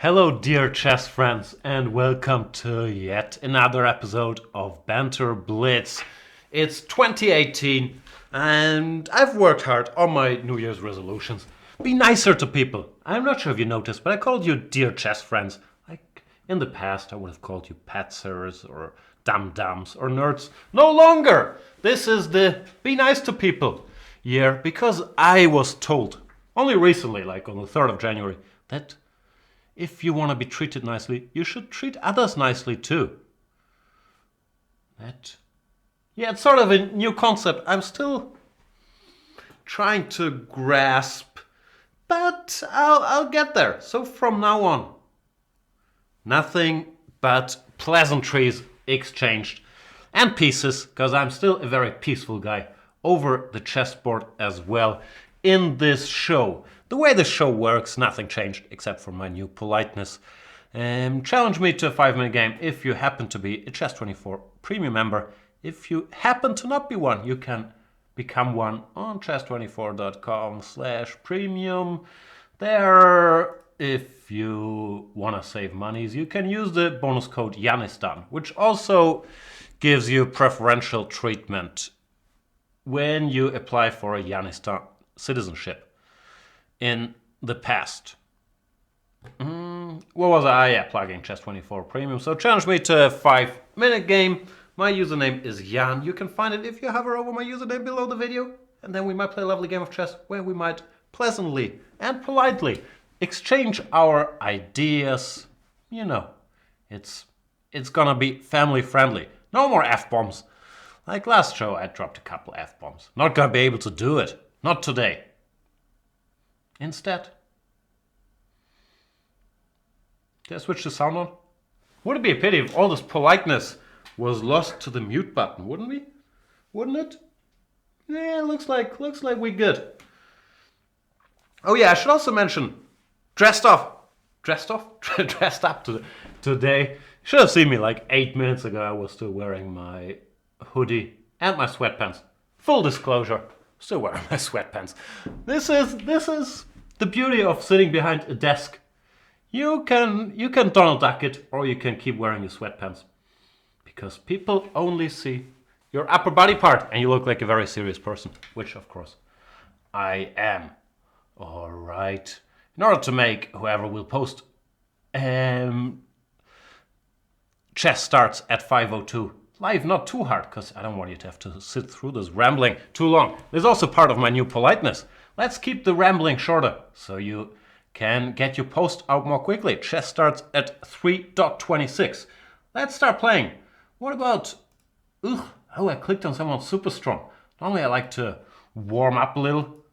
Hello, dear chess friends, and welcome to yet another episode of Banter Blitz. It's 2018, and I've worked hard on my New Year's resolutions. Be nicer to people. I'm not sure if you noticed, but I called you dear chess friends. Like in the past, I would have called you patsers or dum-dums or nerds. No longer! This is the be nice to people year because I was told, only recently, like on the 3rd of January, that if you want to be treated nicely, you should treat others nicely too. It's sort of a new concept. I'm still trying to grasp, but I'll get there. So from now on, nothing but pleasantries exchanged and pieces, because I'm still a very peaceful guy over the chessboard as well in this show. The way the show works, nothing changed except for my new politeness. Challenge me to a 5-minute game if you happen to be a Chess24 premium member. If you happen to not be one, you can become one on chess24.com/premium. There, if you want to save monies, you can use the bonus code Janistan, which also gives you preferential treatment when you apply for a Janistan citizenship. In the past. What was I? Yeah, plugging Chess24 Premium. So challenge me to a 5-minute game. My username is Jan. You can find it if you hover over my username below the video. And then we might play a lovely game of chess where we might pleasantly and politely exchange our ideas. You know, it's gonna be family friendly. No more F-bombs. Like last show, I dropped a couple F-bombs. Not gonna be able to do it. Not today. Instead, did I switch the sound on? Would it be a pity if all this politeness was lost to the mute button, wouldn't we? Wouldn't it? Yeah, looks like we good. Oh yeah, I should also mention, dressed up today. You should have seen me like 8 minutes ago. I was still wearing my hoodie and my sweatpants. Full disclosure, still wearing my sweatpants. This is the beauty of sitting behind a desk. You can Donald Duck it, or you can keep wearing your sweatpants. Because people only see your upper body part, and you look like a very serious person, which of course I am. Alright. In order to make whoever will post chess starts at 5:02 live not too hard, because I don't want you to have to sit through this rambling too long. There's also part of my new politeness. Let's keep the rambling shorter, so you can get your post out more quickly. Chess starts at 3:26. Let's start playing. What about... Oh, I clicked on someone super strong. Normally I like to warm up a little,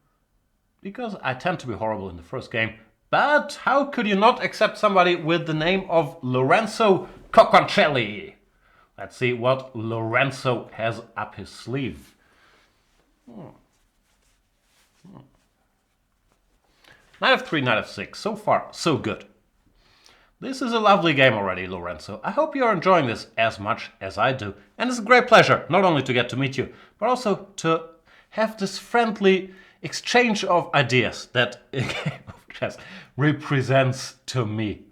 because I tend to be horrible in the first game. But how could you not accept somebody with the name of Lorenzo Cocconcelli? Let's see what Lorenzo has up his sleeve. Knight f3, knight f6. So far, so good. This is a lovely game already, Lorenzo. I hope you're enjoying this as much as I do. And it's a great pleasure, not only to get to meet you, but also to have this friendly exchange of ideas that a game of chess represents to me.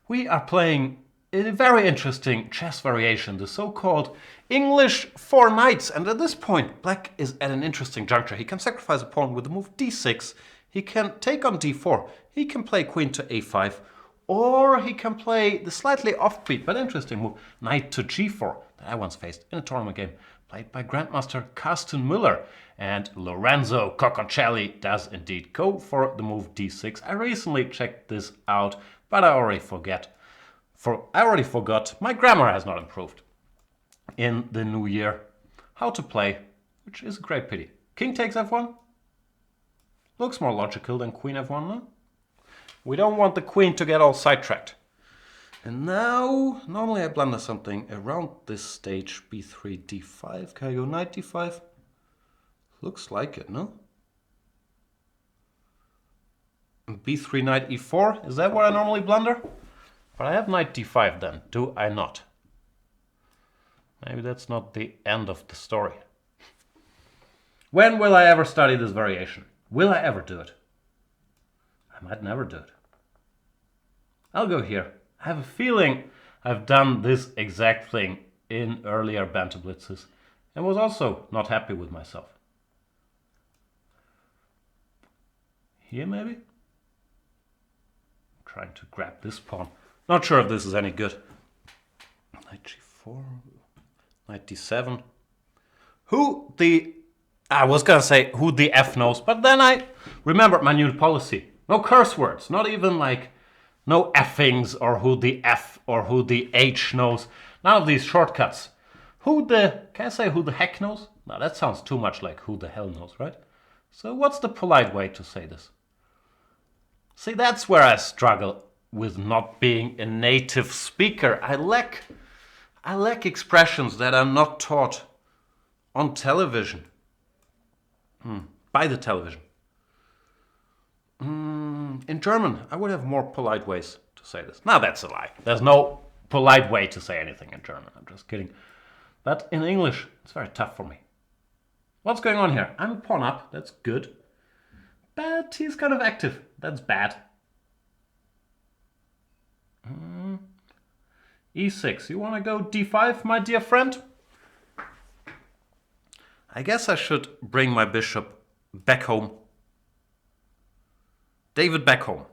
We are playing a very interesting chess variation, the so-called English four knights. And at this point, Black is at an interesting juncture. He can sacrifice a pawn with the move d6. He can take on d4. He can play queen to a5. Or he can play the slightly offbeat but interesting move, knight to g4, that I once faced in a tournament game played by Grandmaster Carsten Müller. And Lorenzo Cocconcelli does indeed go for the move d6. I recently checked this out, but I already forgot. My grammar has not improved in the new year. How to play, which is a great pity. King takes f1. Looks more logical than queen f1, no? We don't want the queen to get all sidetracked. And now, normally I blunder something around this stage, b3, d5. Can I go knight d5? Looks like it, no? b3, knight e4, is that what I normally blunder? But I have knight d5 then, do I not? Maybe that's not the end of the story. When will I ever study this variation? Will I ever do it? I might never do it. I'll go here. I have a feeling I've done this exact thing in earlier Banter Blitzes and was also not happy with myself. Here maybe? Trying to grab this pawn. Not sure if this is any good. Knight g4, knight d7. I was gonna say who the F knows, but then I remembered my new policy. No curse words, not even like no effings or who the F or who the H knows. None of these shortcuts. Can I say who the heck knows? No, that sounds too much like who the hell knows, right? So what's the polite way to say this? See, that's where I struggle with not being a native speaker. I lack expressions that are not taught on television. By the television. In German, I would have more polite ways to say this. Now that's a lie. There's no polite way to say anything in German. I'm just kidding. But in English, it's very tough for me. What's going on here? I'm a pawn up. That's good. But he's kind of active. That's bad. E6. You want to go d5, my dear friend? I guess I should bring my bishop back home. David back home.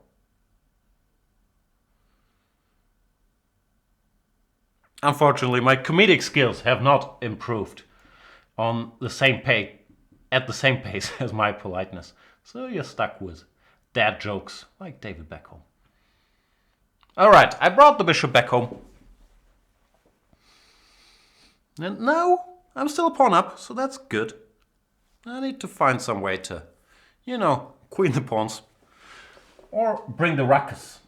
Unfortunately, my comedic skills have not improved on the same pace, at the same pace as my politeness. So you're stuck with dad jokes like David back home. All right, I brought the bishop back home. And now I'm still a pawn up, so that's good. I need to find some way to, queen the pawns. Or bring the ruckus.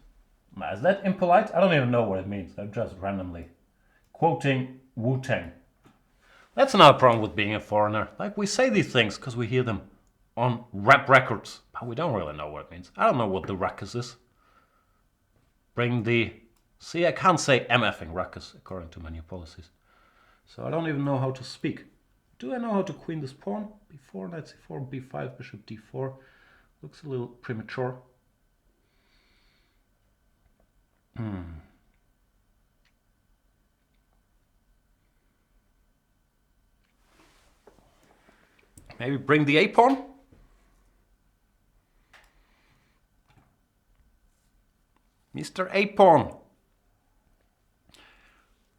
Now, is that impolite? I don't even know what it means. I'm just randomly quoting Wu-Tang. That's another problem with being a foreigner. Like, we say these things because we hear them on rap records, but we don't really know what it means. I don't know what the ruckus is. See, I can't say MFing ruckus according to my new policies. So I don't even know how to speak. Do I know how to queen this pawn? B4, knight c4, b5, bishop d4. Looks a little premature. Maybe bring the a-pawn? Mr. A-pawn.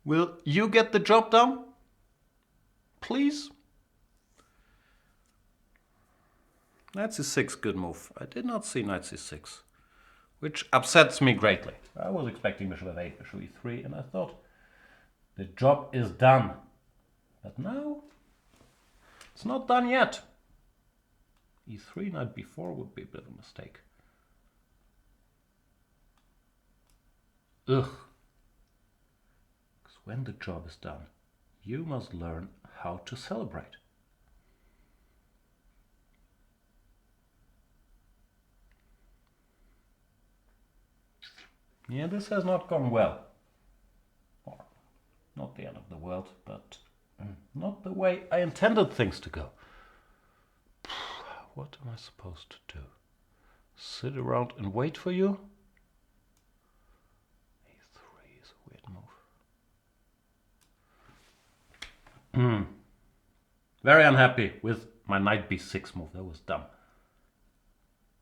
Will you get the job done? Please? Knight c6, good move. I did not see knight c6, which upsets me greatly. I was expecting bishop f8, bishop e3, and I thought the job is done. But now, it's not done yet. e3, knight b4 would be a bit of a mistake. Ugh. Because when the job is done, you must learn how to celebrate. Yeah, this has not gone well. Or, not the end of the world, but not the way I intended things to go. What am I supposed to do? Sit around and wait for you? E3 is a weird move. Very unhappy with my knight b6 move. That was dumb.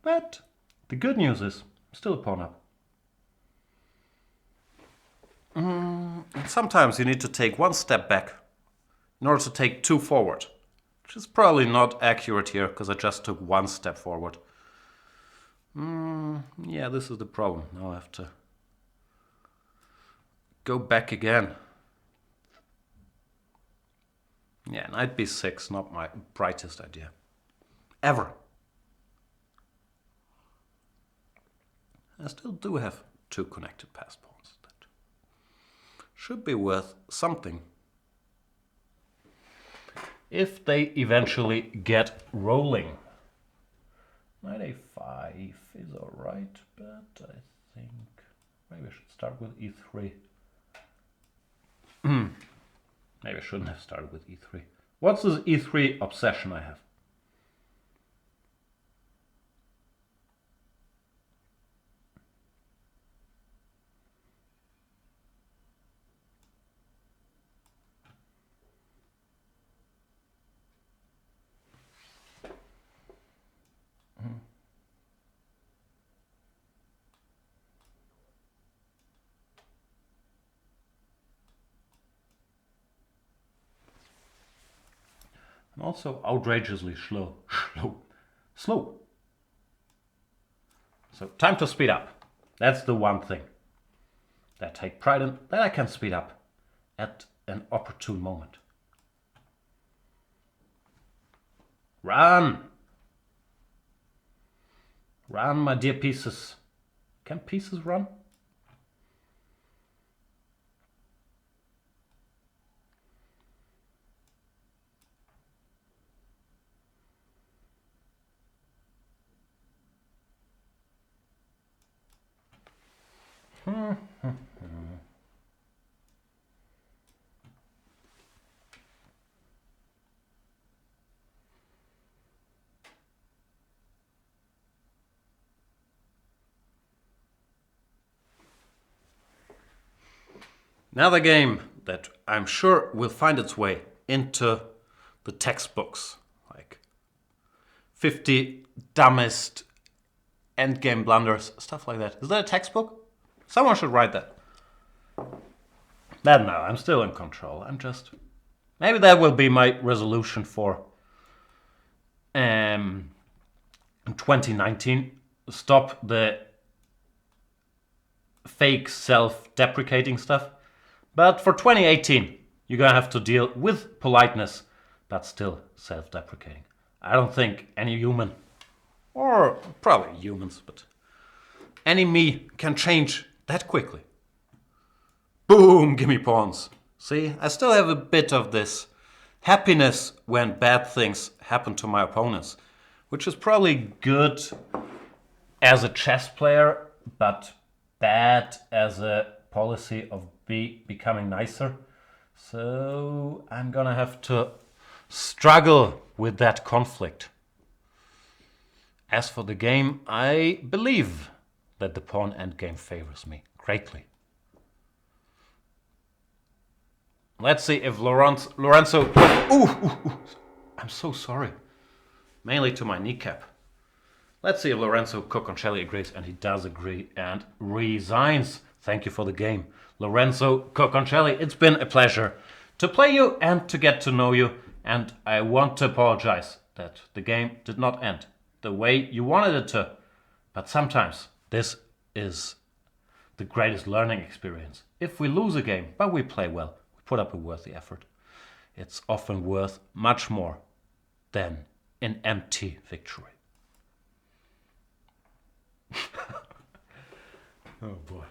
But the good news is, I'm still a pawn up. And sometimes you need to take one step back in order to take two forward, which is probably not accurate here because I just took one step forward. Yeah, this is the problem. Now I have to go back again. Yeah, knight b6, not my brightest idea. Ever. I still do have two connected pass pawns. That should be worth something. If they eventually get rolling. Knight a5 is alright, but I think maybe I should start with e3. Maybe I shouldn't have started with e3. What's this e3 obsession I have? Also outrageously slow. So time to speed up. That's the one thing that I take pride in, that I can speed up at an opportune moment. Run! Run, my dear pieces. Can pieces run? Another game that I'm sure will find its way into the textbooks, like 50 dumbest endgame blunders, stuff like that. Is that a textbook? Someone should write that. But no, I'm still in control. Maybe that will be my resolution for 2019. Stop the fake self-deprecating stuff. But for 2018, you're gonna have to deal with politeness, but still self-deprecating. I don't think any human, or probably humans, but any me can change that quickly. Boom, gimme pawns. See, I still have a bit of this happiness when bad things happen to my opponents, which is probably good as a chess player, but bad as a policy of becoming nicer. So I'm gonna have to struggle with that conflict. As for the game, I believe that the pawn endgame favors me greatly. Let's see if Lorenzo... Ooh, I'm so sorry. Mainly to my kneecap. Let's see if Lorenzo Cocconcelli agrees, and he does agree and resigns. Thank you for the game. Lorenzo Cocconcelli, it's been a pleasure to play you and to get to know you, and I want to apologize that the game did not end the way you wanted it to. But sometimes this is the greatest learning experience. If we lose a game, but we play well, we put up a worthy effort, it's often worth much more than an empty victory. Oh boy.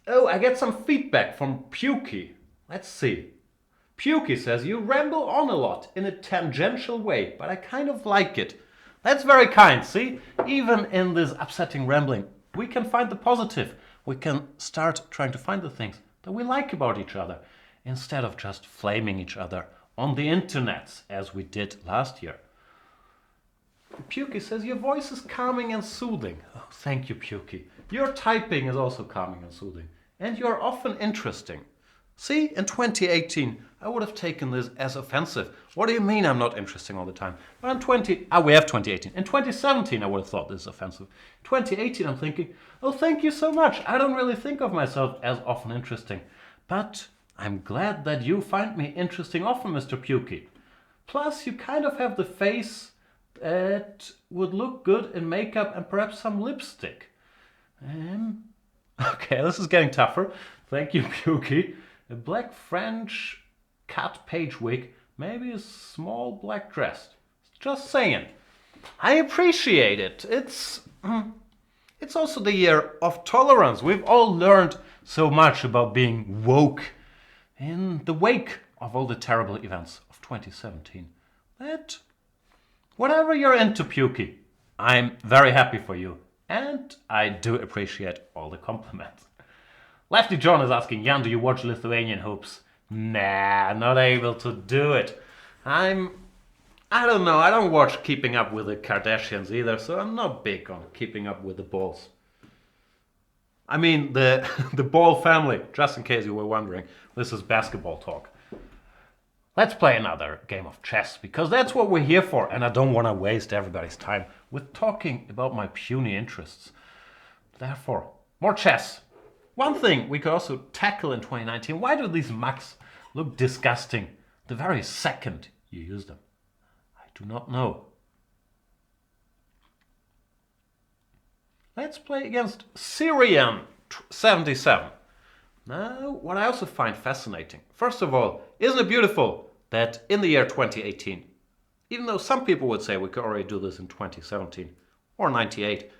Oh, I get some feedback from Pukey. Let's see. Pukey says, you ramble on a lot in a tangential way, but I kind of like it. That's very kind, see? Even in this upsetting rambling, we can find the positive. We can start trying to find the things that we like about each other, instead of just flaming each other on the internets, as we did last year. Pukey says, your voice is calming and soothing. Oh, thank you, Pukey. Your typing is also calming and soothing. And you're often interesting. See, in 2018, I would have taken this as offensive. What do you mean I'm not interesting all the time? But we have 2018. In 2017, I would have thought this is offensive. 2018, I'm thinking, oh, thank you so much. I don't really think of myself as often interesting. But I'm glad that you find me interesting often, Mr. Pukey. Plus, you kind of have the face that would look good in makeup and perhaps some lipstick. Okay, this is getting tougher. Thank you, Pukey. A black French cut page wig, maybe a small black dress. Just saying. I appreciate it. It's also the year of tolerance. We've all learned so much about being woke in the wake of all the terrible events of 2017. That whatever you're into, Pukey, I'm very happy for you. And I do appreciate all the compliments. Lefty John is asking, Jan, do you watch Lithuanian hoops? Nah, not able to do it. I don't know, I don't watch Keeping Up with the Kardashians either, so I'm not big on Keeping Up with the Balls. I mean, the Ball family, just in case you were wondering. This is basketball talk. Let's play another game of chess, because that's what we're here for, and I don't want to waste everybody's time with talking about my puny interests. Therefore, more chess. One thing we could also tackle in 2019, why do these mugs look disgusting the very second you use them. I do not know. Let's play against Syrian 77. Now, what I also find fascinating, first of all, isn't it beautiful that in the year 2018, even though some people would say we could already do this in 2017 or 98,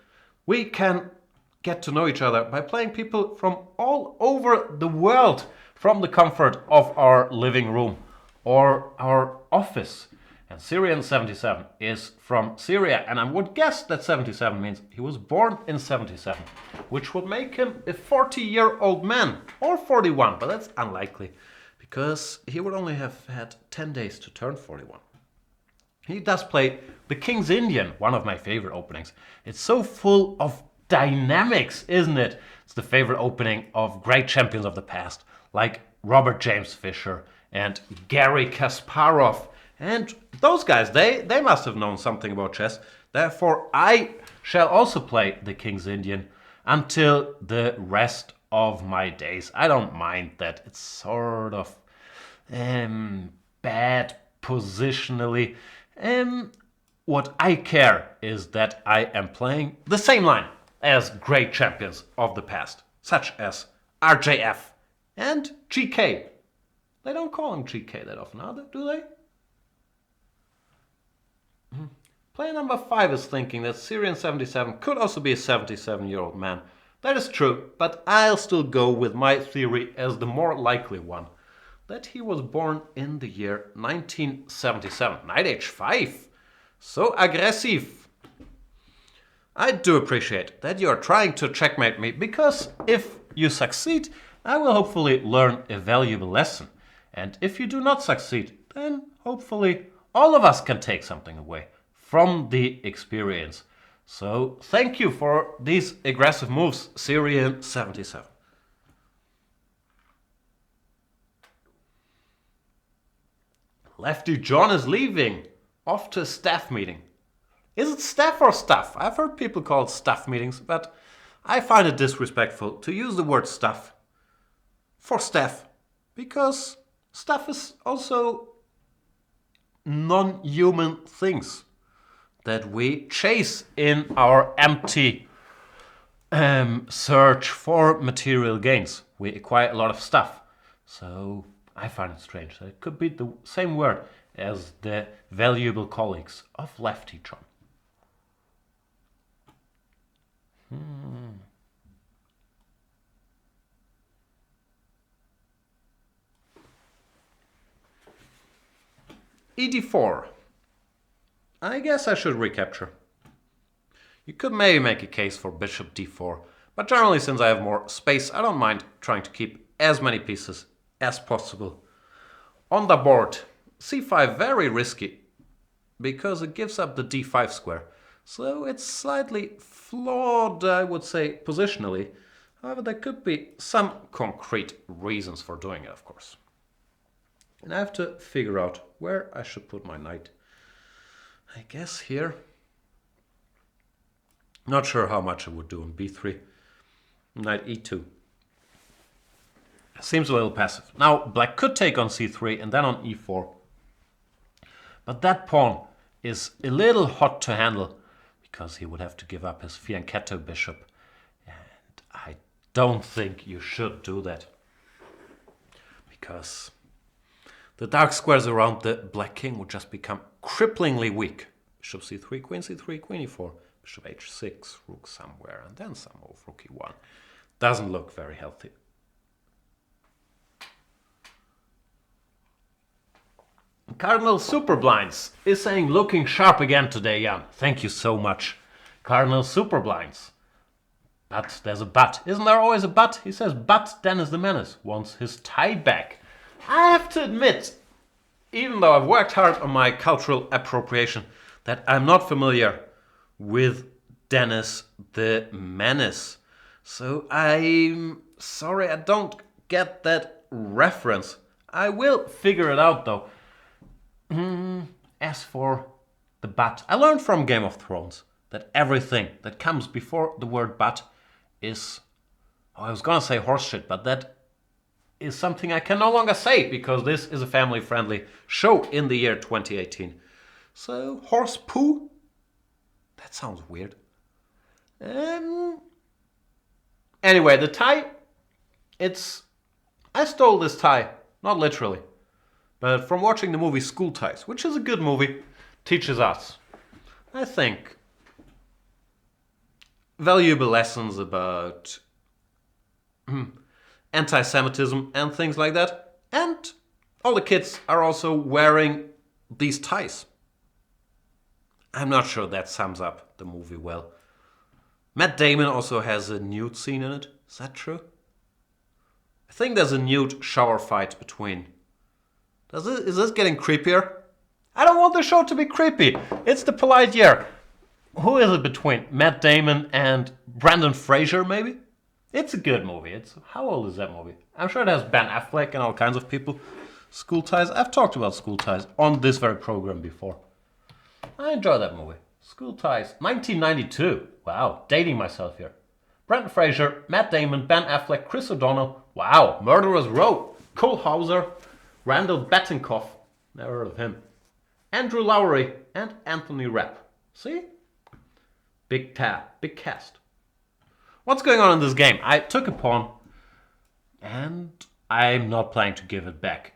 we can get to know each other by playing people from all over the world, from the comfort of our living room or our office. And Syrian 77 is from Syria, and I would guess that 77 means he was born in 77, which would make him a 40-year-old man, or 41, but that's unlikely, because he would only have had 10 days to turn 41. He does play the King's Indian, one of my favorite openings. It's so full of dynamics, isn't it? It's the favorite opening of great champions of the past, like Robert James Fischer and Garry Kasparov. And those guys, they must have known something about chess. Therefore, I shall also play the King's Indian until the rest of my days. I don't mind that. It's sort of bad positionally. What I care is that I am playing the same line as great champions of the past, such as RJF and GK. They don't call him GK that often, do they? Player number 5 is thinking that Syrian 77 could also be a 77-year-old man. That is true, but I'll still go with my theory as the more likely one. That he was born in the year 1977. Knight h5. So aggressive. I do appreciate that you are trying to checkmate me, because if you succeed, I will hopefully learn a valuable lesson. And if you do not succeed, then hopefully all of us can take something away from the experience. So thank you for these aggressive moves, Syrian 77. Lefty John is leaving, off to a staff meeting. Is it staff or stuff? I've heard people call it staff meetings, but I find it disrespectful to use the word stuff for staff, because stuff is also non-human things that we chase in our empty search for material gains. We acquire a lot of stuff. So I find it strange that it could be the same word as the valuable colleagues of Lefty John. ED4. I guess I should recapture. You could maybe make a case for bishop d4, but generally, since I have more space, I don't mind trying to keep as many pieces as possible on the board. c5 very risky, because it gives up the d5 square, so it's slightly flawed, I would say, positionally. However, there could be some concrete reasons for doing it, of course. And I have to figure out where I should put my knight. I guess here. Not sure how much I would do on b3. Knight e2. Seems a little passive. Now, black could take on c3 and then on e4. But that pawn is a little hot to handle, because he would have to give up his fianchetto bishop. And I don't think you should do that, because the dark squares around the black king would just become cripplingly weak. Bishop c3, queen c3, queen e4, bishop h6, rook somewhere, and then some move, rook e1. Doesn't look very healthy. Cardinal Superblinds is saying, looking sharp again today, Jan. Thank you so much. Cardinal Superblinds. But there's a but. Isn't there always a but? He says, but Dennis the Menace wants his tie back. I have to admit, even though I've worked hard on my cultural appropriation, that I'm not familiar with Dennis the Menace. So I'm sorry I don't get that reference. I will figure it out though. As for the but, I learned from Game of Thrones that everything that comes before the word but is, I was gonna say horse shit, but that is something I can no longer say because this is a family-friendly show in the year 2018. So, horse poo? That sounds weird. Anyway, the tie, I stole this tie, not literally, but from watching the movie School Ties, which is a good movie, teaches us, I think, valuable lessons about anti-Semitism and things like that. And all the kids are also wearing these ties. I'm not sure that sums up the movie well. Matt Damon also has a nude scene in it. Is that true? I think there's a nude shower fight between. Is this getting creepier? I don't want the show to be creepy. It's the polite year. Who is it between? Matt Damon and Brendan Fraser, maybe? It's a good movie. How old is that movie? I'm sure it has Ben Affleck and all kinds of people. School Ties. I've talked about School Ties on this very program before. I enjoy that movie. School Ties. 1992. Wow, dating myself here. Brendan Fraser, Matt Damon, Ben Affleck, Chris O'Donnell. Wow, Murderers Row. Cole Hauser, Randall Bettencoff. Never heard of him. Andrew Lowry and Anthony Rapp. See? Big cast. What's going on in this game? I took a pawn and I'm not planning to give it back.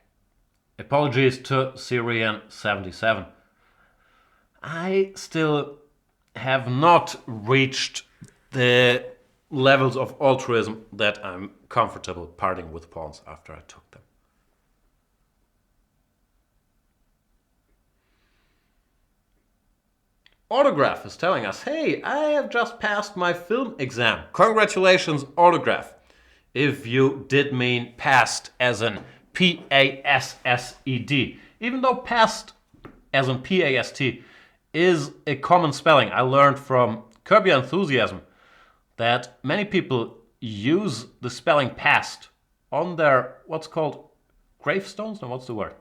Apologies to Syrian77. I still have not reached the levels of altruism that I'm comfortable parting with pawns after I took them. Autograph is telling us, hey, I have just passed my film exam. Congratulations, Autograph. If you did mean passed as in P-A-S-S-E-D. Even though passed as in P-A-S-T is a common spelling. I learned from Curb Your Enthusiasm that many people use the spelling passed on their, what's called gravestones? No, what's the word?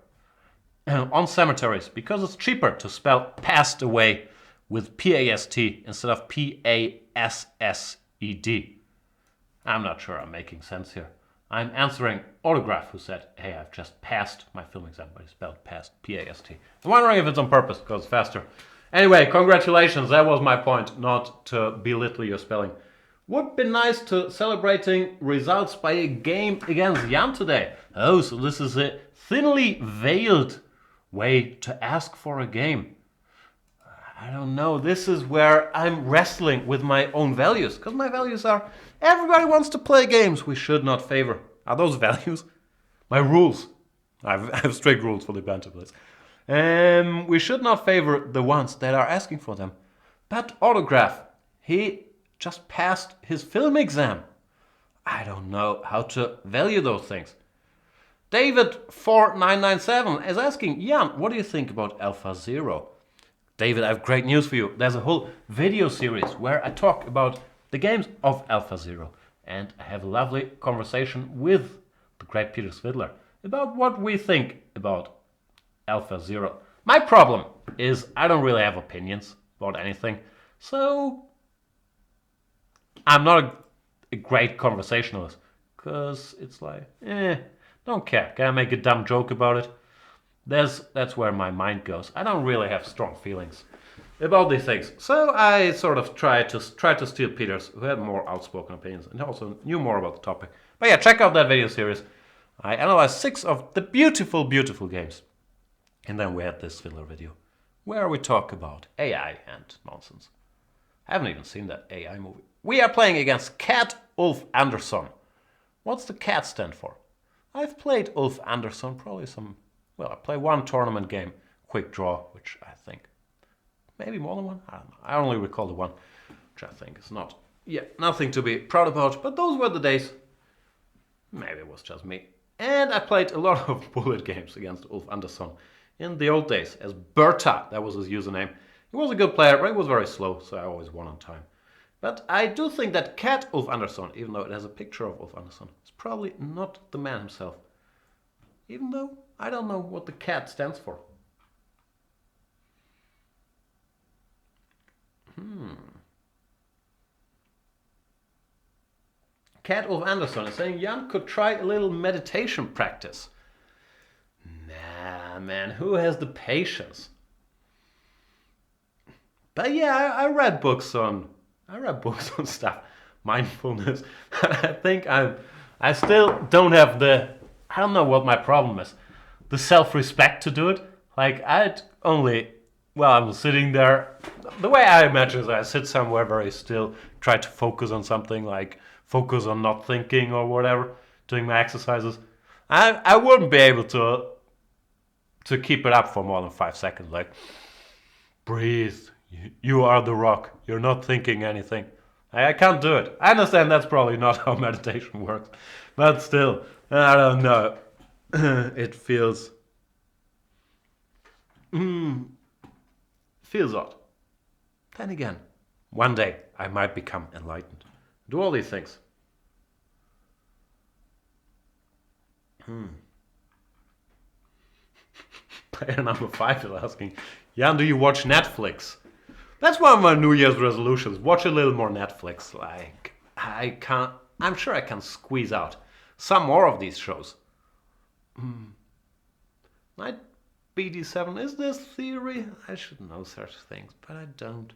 On cemeteries, because it's cheaper to spell passed away with P-A-S-T instead of P-A-S-S-E-D. I'm not sure I'm making sense here. I'm answering Autograph, who said, hey, I've just passed my film exam, but he spelled passed, P-A-S-T. I'm wondering if it's on purpose, because it's faster. Anyway, congratulations, that was my point, not to belittle your spelling. Would be nice to celebrating results by a game against Jan today. Oh, so this is a thinly veiled way to ask for a game. I don't know, this is where I'm wrestling with my own values, because my values are, everybody wants to play games we should not favor. Are those values? My rules. I have strict rules for the Banter Blitz. We should not favor the ones that are asking for them. But Autograph, he just passed his film exam. I don't know how to value those things. David4997 is asking, Jan, what do you think about Alpha Zero? David, I have great news for you. There's a whole video series where I talk about the games of Alpha Zero. And I have a lovely conversation with the great Peter Svidler about what we think about Alpha Zero. My problem is I don't really have opinions about anything. So I'm not a great conversationalist. Because it's like, don't care. Can I make a dumb joke about it? That's where my mind goes. I don't really have strong feelings about these things. So I sort of try to steal Peter's, who had more outspoken opinions and also knew more about the topic. But yeah, check out that video series. I analyzed 6 of the beautiful, beautiful games. And then we had this filler video where we talk about AI and nonsense. I haven't even seen that AI movie. We are playing against Cat Ulf Andersson. What's the cat stand for? I've played Ulf Andersson, probably I play one tournament game, quick draw, which I think, maybe more than one? I don't know. I only recall the one, which I think is nothing to be proud about, but those were the days. Maybe it was just me. And I played a lot of bullet games against Ulf Andersson in the old days as Berta, that was his username. He was a good player, but he was very slow, so I always won on time. But I do think that Cat Ulf Andersson, even though it has a picture of Ulf Andersson, is probably not the man himself. Even though I don't know what the cat stands for. Cat of Anderson is saying Jan could try a little meditation practice. Nah, man, who has the patience? But yeah, I read books on stuff, mindfulness. I think I still don't have I don't know what my problem is, the self-respect to do it. Like I'm sitting there. The way I imagine is I sit somewhere very still, try to focus on something, like focus on not thinking or whatever, doing my exercises. I wouldn't be able to keep it up for more than 5 seconds. Like, breathe. You are the rock. You're not thinking anything. I can't do it. I understand that's probably not how meditation works, but still, I don't know. It feels odd. Then again, one day I might become enlightened. Do all these things. Player number 5 is asking, Jan, do you watch Netflix? That's one of my New Year's resolutions. Watch a little more Netflix. Like, I'm sure I can squeeze out some more of these shows. Knight BD7, is this theory? I should know such things, but I don't.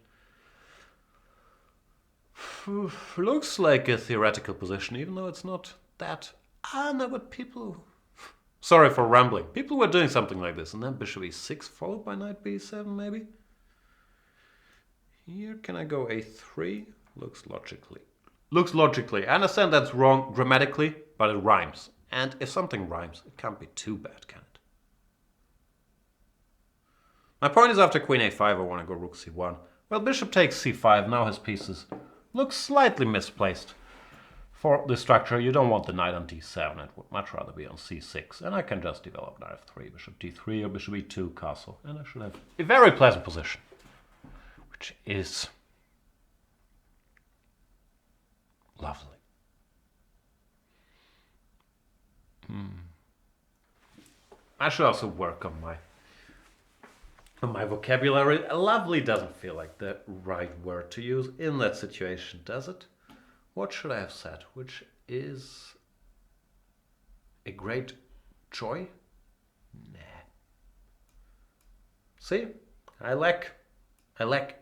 Looks like a theoretical position, even though it's not that. No, but people... Sorry for rambling. People were doing something like this, and then bishop e6 followed by knight b7, maybe? Here, can I go a3? Looks logically. I understand that's wrong grammatically, but it rhymes. And if something rhymes, it can't be too bad, can it? My point is, after queen a5, I want to go rook c1. Well, bishop takes c5, now his pieces look slightly misplaced. For the structure, you don't want the knight on d7, it would much rather be on c6. And I can just develop knight f3, bishop d3 or bishop e2, castle. And I should have a very pleasant position, which is lovely. I should also work on my vocabulary. Lovely doesn't feel like the right word to use in that situation, does it? What should I have said? Which is a great joy? Nah. See? I lack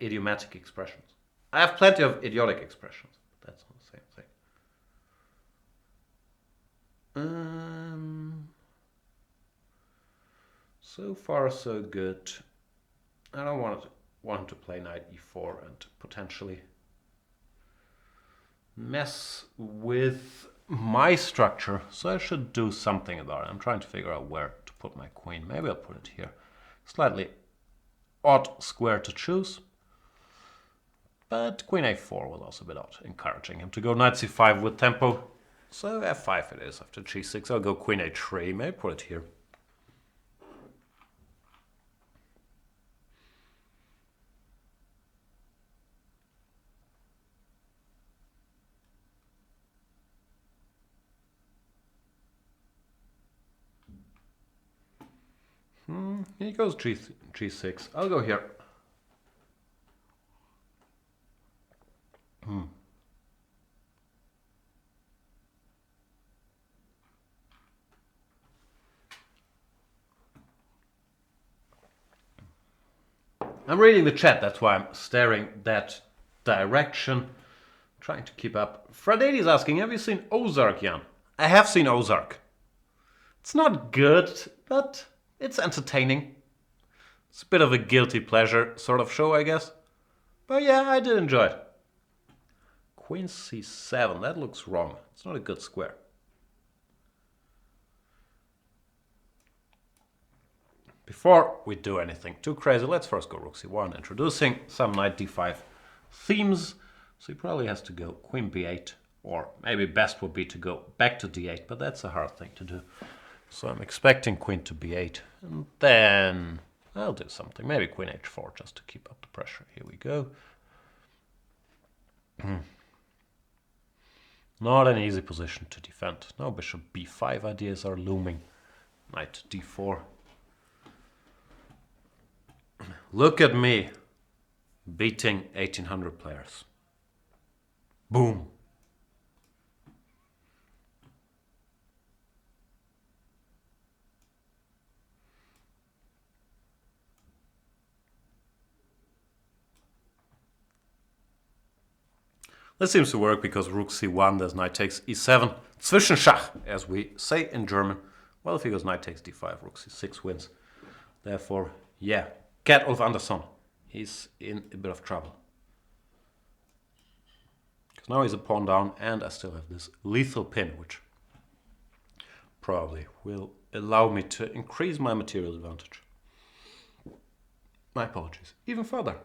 idiomatic expressions. I have plenty of idiotic expressions, but that's not the same thing. So far so good. I don't want him to play knight e4 and potentially mess with my structure, so I should do something about it. I'm trying to figure out where to put my queen. Maybe I'll put it here. Slightly odd square to choose, but queen a4 was also a bit odd, encouraging him to go knight c5 with tempo. So f5 it is. After g6 I'll go queen a3, maybe put it here. He goes g6. I'll go here. I'm reading the chat, that's why I'm staring that direction, trying to keep up. Fradady is asking, have you seen Ozark, Jan? I have seen Ozark. It's not good, but it's entertaining. It's a bit of a guilty pleasure sort of show, I guess. But yeah, I did enjoy it. Queen c7, that looks wrong. It's not a good square. Before we do anything too crazy, let's first go rook c1, introducing some knight d5 themes. So he probably has to go queen b8, or maybe best would be to go back to d8, but that's a hard thing to do. So I'm expecting queen to b8, and then I'll do something. Maybe queen h4 just to keep up the pressure. Here we go. Not an easy position to defend. Now bishop b5 ideas are looming. Knight d4. Look at me beating 1800 players. Boom. This seems to work because rook c1, there's knight takes e7. Zwischenschach, as we say in German. Well, if he goes knight takes d5, rook c6 wins. Therefore, yeah, Cat Ulf Andersson, he's in a bit of trouble. Because now he's a pawn down and I still have this lethal pin, which probably will allow me to increase my material advantage. My apologies. Even further.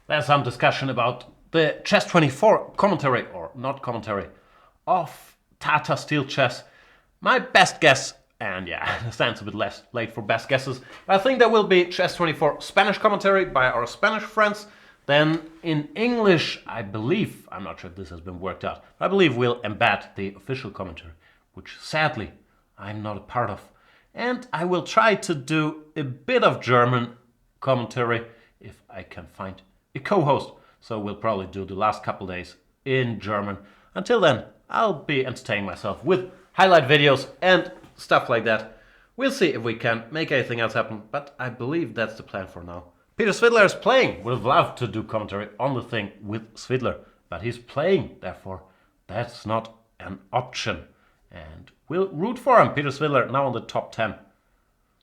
There's some discussion about the Chess24 commentary, or not commentary, of Tata Steel Chess. My best guess, and yeah, it stands a bit less late for best guesses, but I think there will be Chess24 Spanish commentary by our Spanish friends. Then in English, I believe, I'm not sure if this has been worked out, but I believe we'll embed the official commentary, which sadly I'm not a part of. And I will try to do a bit of German commentary if I can find a co-host. So we'll probably do the last couple days in German. Until then, I'll be entertaining myself with highlight videos and stuff like that. We'll see if we can make anything else happen, but I believe that's the plan for now. Peter Svidler is playing. Would have loved to do commentary on the thing with Svidler, but he's playing, therefore that's not an option. And we'll root for him. Peter Svidler now on the top 10.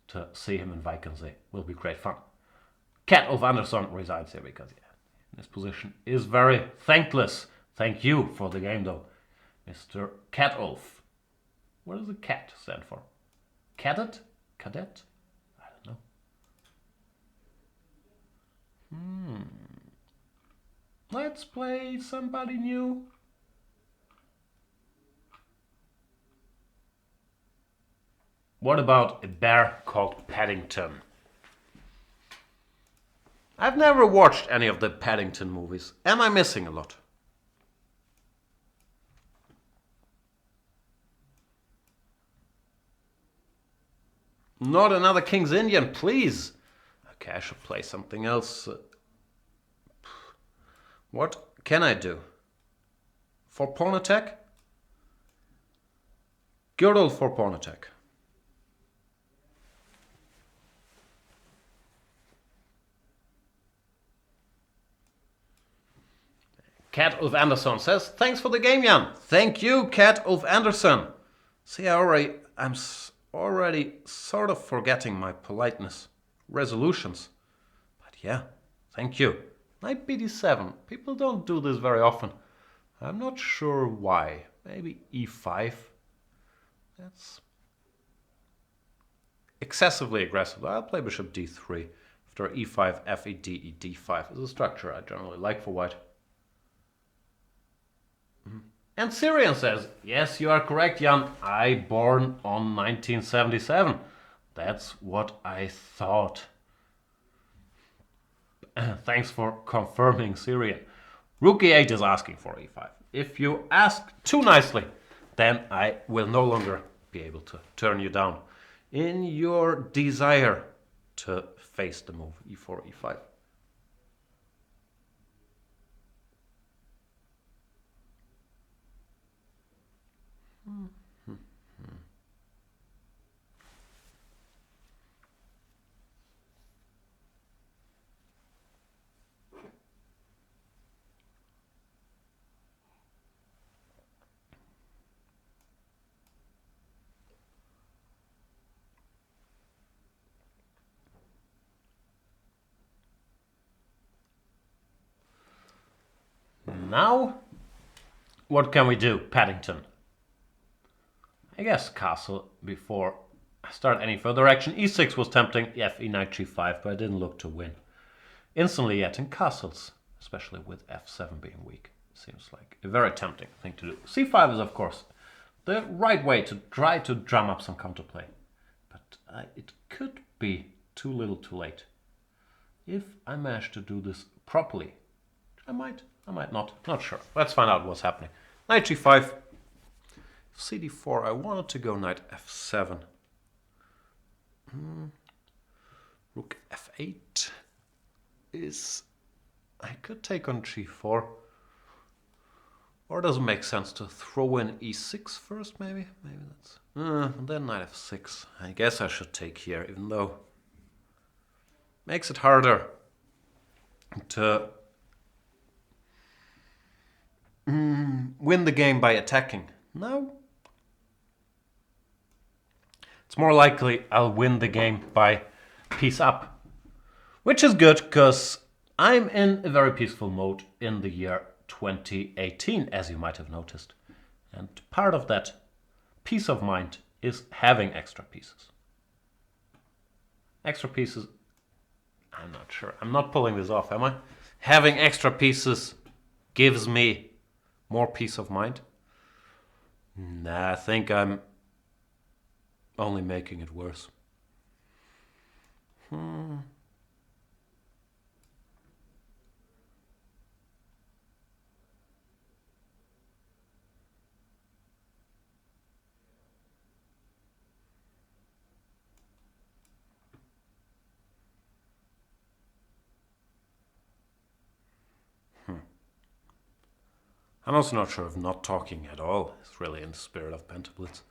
To see him in Weichensee will be great fun. Cat Ulf Andersson resigns here because this position is very thankless. Thank you for the game though, Mr. Cat Ulf. What does the cat stand for? Cadet? Cadet? I don't know. Let's play somebody new. What about a bear called Paddington? I've never watched any of the Paddington movies. Am I missing a lot? Not another King's Indian, please. Okay, I should play something else. What can I do? For pawn attack? Girdle for pawn attack. Cat Ulf Andersson says, thanks for the game, Jan. Thank you, Cat Ulf Andersson. See, I'm already sort of forgetting my politeness resolutions. But yeah, thank you. Knight bd7. People don't do this very often. I'm not sure why. Maybe e5. That's excessively aggressive. I'll play bishop d3. After e5, fe, d, d5 is a structure I generally like for white. And Syrian says, yes, you are correct, Jan. I born on 1977. That's what I thought. Thanks for confirming, Syrian. Rook e8 is asking for e5. If you ask too nicely, then I will no longer be able to turn you down in your desire to face the move e4, e5. Now, what can we do, Paddington? I guess castle before I start any further action. e6 was tempting, fe knight g5, but I didn't look to win instantly yet in castles, especially with f7 being weak. Seems like a very tempting thing to do. c5 is, of course, the right way to try to drum up some counterplay, but it could be too little too late. If I manage to do this properly, I might not sure. Let's find out what's happening. Knight g5, cd4. I wanted to go knight f7. Rook f8 is... I could take on g4. Or does it make sense to throw in e6 first, maybe? Maybe that's... then knight f6. I guess I should take here, even though... Makes it harder to win the game by attacking. No. It's more likely I'll win the game by piece up. Which is good, because I'm in a very peaceful mode in the year 2018, as you might have noticed. And part of that peace of mind is having extra pieces. Extra pieces, I'm not sure. I'm not pulling this off, am I? Having extra pieces gives me more peace of mind. Nah, I think I'm only making it worse. I'm also not sure if not talking at all is really in the spirit of Banter Blitz.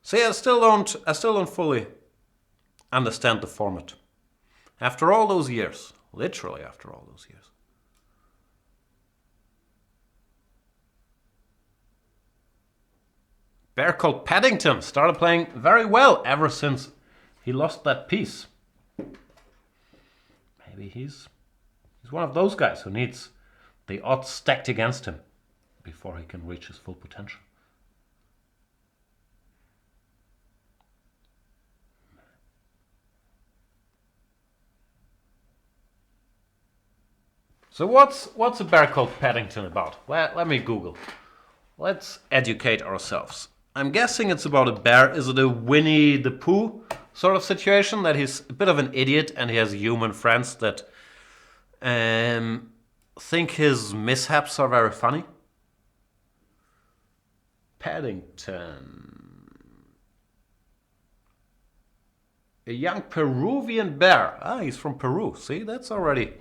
See, I still don't fully understand the format. After all those years, literally after all those years. Bear called Paddington started playing very well ever since he lost that piece. Maybe he's one of those guys who needs the odds stacked against him before he can reach his full potential. So what's a bear called Paddington about? Well, let me Google. Let's educate ourselves. I'm guessing it's about a bear. Is it a Winnie the Pooh sort of situation, that he's a bit of an idiot and he has human friends that think his mishaps are very funny? Paddington. A young Peruvian bear. Ah, he's from Peru. See, that's already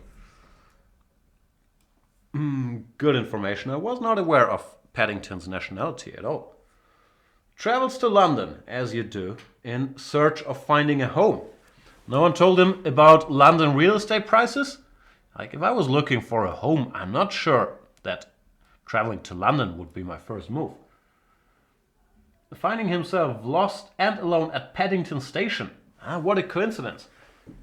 good information. I was not aware of Paddington's nationality at all. Travels to London, as you do, in search of finding a home. No one told him about London real estate prices? Like, if I was looking for a home, I'm not sure that traveling to London would be my first move. Finding himself lost and alone at Paddington Station. Ah, what a coincidence.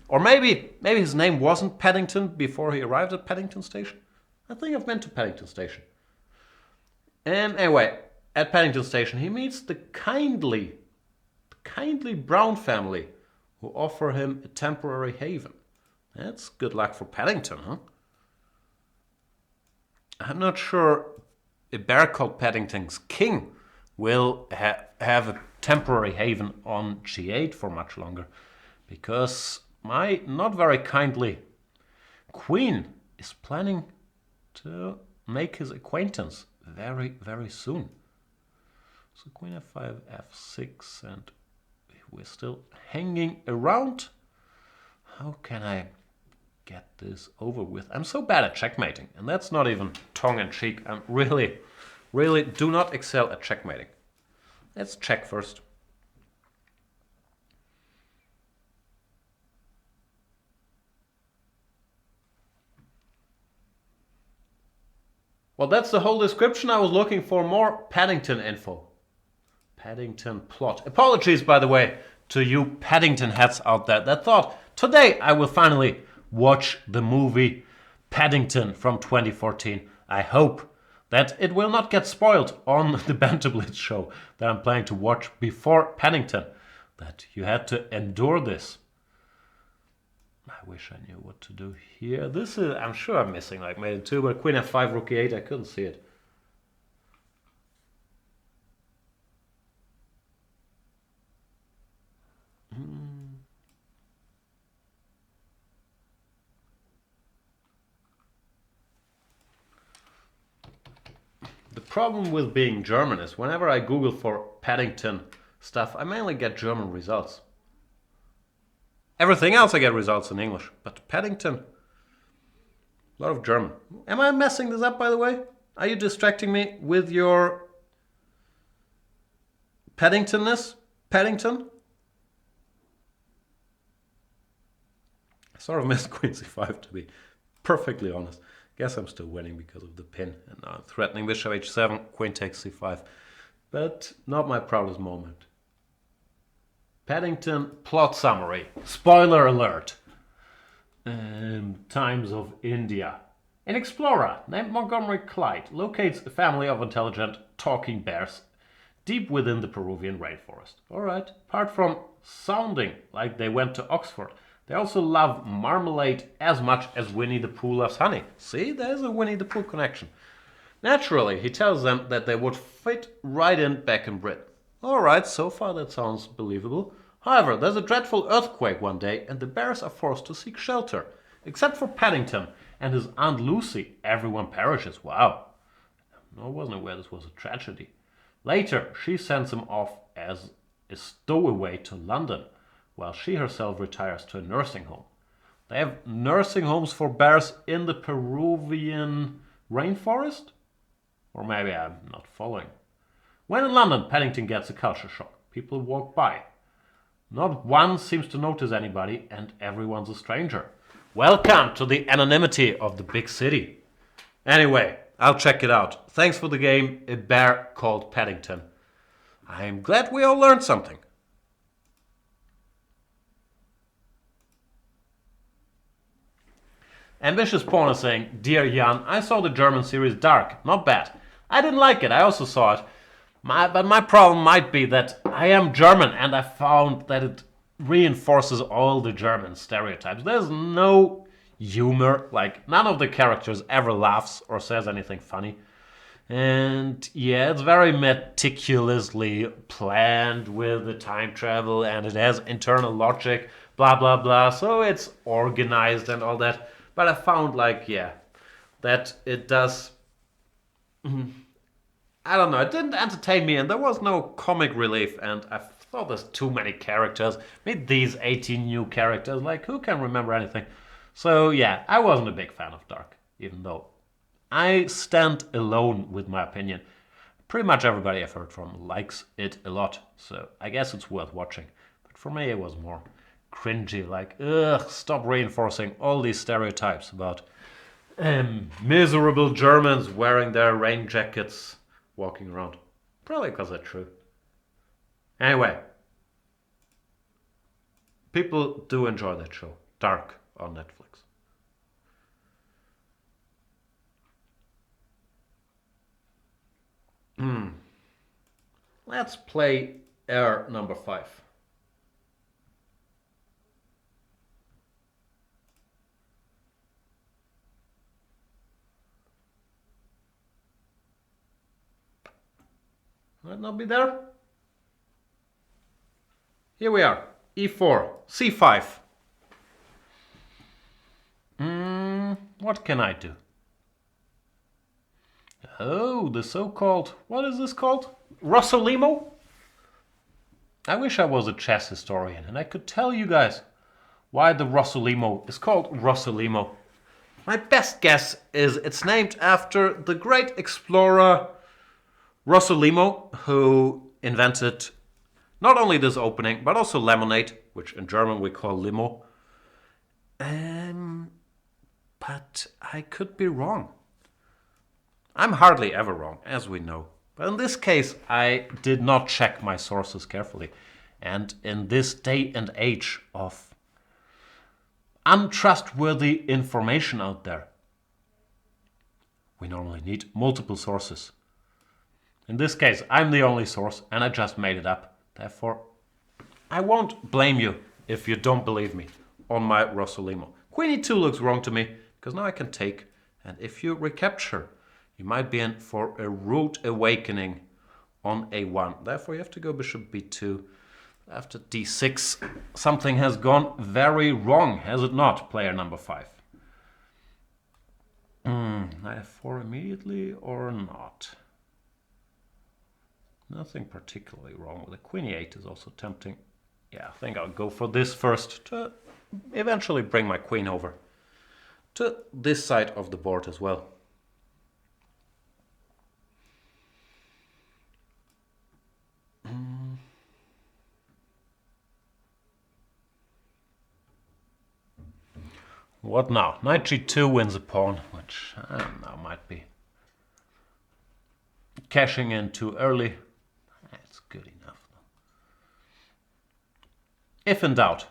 Or maybe his name wasn't Paddington before he arrived at Paddington Station. I think I've been to Paddington Station. Anyway, at Paddington Station, he meets the kindly Brown family who offer him a temporary haven. That's good luck for Paddington, huh? I'm not sure a bear called Paddington's king will have a temporary haven on G8 for much longer, because my not very kindly queen is planning to make his acquaintance very, very soon. So queen f5, f6, and we're still hanging around. How can I get this over with? I'm so bad at checkmating, and that's not even tongue-in-cheek. I'm really do not excel at checkmating. Let's check first. Well, that's the whole description. I was looking for more Paddington info. Paddington plot. Apologies, by the way, to you Paddington heads out there that thought, today I will finally watch the movie Paddington from 2014. I hope that it will not get spoiled on the Banter Blitz show that I'm planning to watch before Paddington, that you had to endure this. I wish I knew what to do here. This is, I'm sure I'm missing like mate in 2, but queen f5, rook e8, I couldn't see it. The problem with being German is whenever I Google for Paddington stuff, I mainly get German results. Everything else I get results in English, but Paddington, a lot of German. Am I messing this up, by the way? Are you distracting me with your Paddingtonness? Paddington? I sort of missed Queen c5, to be perfectly honest. Guess I'm still winning because of the pin. And now I'm threatening Bishop h7, Queen takes c5. But not my proudest moment. Paddington plot summary. Spoiler alert. Times of India. An explorer named Montgomery Clyde locates a family of intelligent talking bears deep within the Peruvian rainforest. Alright, apart from sounding like they went to Oxford, they also love marmalade as much as Winnie the Pooh loves honey. See, there's a Winnie the Pooh connection. Naturally, he tells them that they would fit right in back in Britain. Alright, so far that sounds believable. However, there's a dreadful earthquake one day and the bears are forced to seek shelter. Except for Paddington and his Aunt Lucy, everyone perishes. Wow. I wasn't aware this was a tragedy. Later, she sends him off as a stowaway to London, while she herself retires to a nursing home. They have nursing homes for bears in the Peruvian rainforest? Or maybe I'm not following. When in London, Paddington gets a culture shock. People walk by. Not one seems to notice anybody, and everyone's a stranger. Welcome to the anonymity of the big city. Anyway, I'll check it out. Thanks for the game, A Bear Called Paddington. I'm glad we all learned something. Ambitious Pawn is saying, Dear Jan, I saw the German series Dark. Not bad. I didn't like it. I also saw it. But my problem might be that I am German and I found that it reinforces all the German stereotypes. There's no humor. Like, none of the characters ever laughs or says anything funny. And yeah, it's very meticulously planned with the time travel and it has internal logic, blah, blah, blah. So it's organized and all that. But I found, like, yeah, that it does... I don't know, it didn't entertain me and there was no comic relief and I thought there's too many characters. Meet these 18 new characters, like, who can remember anything? So yeah, I wasn't a big fan of Dark, even though I stand alone with my opinion. Pretty much everybody I've heard from likes it a lot, so I guess it's worth watching. But for me it was more cringy, like, ugh, stop reinforcing all these stereotypes about miserable Germans wearing their rain jackets walking around. Probably because they're true. Anyway, people do enjoy that show, Dark, on Netflix. Let's play air number 5. Might not be there. Here we are. E4, C5. What can I do? Oh, the so-called, what is this called? Rossolimo? I wish I was a chess historian and I could tell you guys why the Rossolimo is called Rossolimo. My best guess is it's named after the great explorer Rossolimo, who invented not only this opening, but also lemonade, which in German we call limo. But I could be wrong. I'm hardly ever wrong, as we know. But in this case, I did not check my sources carefully. And in this day and age of untrustworthy information out there, we normally need multiple sources. In this case, I'm the only source and I just made it up. Therefore, I won't blame you if you don't believe me on my Rossolimo. Queen e2 looks wrong to me because now I can take, and if you recapture, you might be in for a rude awakening on a1. Therefore, you have to go bishop b2. After d6, something has gone very wrong, has it not, player number 5? Knight f4 immediately or not? Nothing particularly wrong with it. Queen e8 is also tempting. Yeah, I think I'll go for this first to eventually bring my queen over to this side of the board as well. What now? Knight g2 wins a pawn, which I don't know, might be cashing in too early. That's good enough. If in doubt,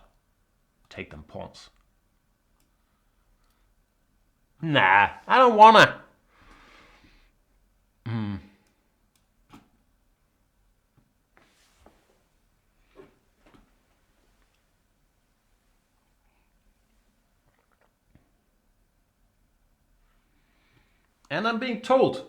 take them pawns. Nah, I don't wanna. And I'm being told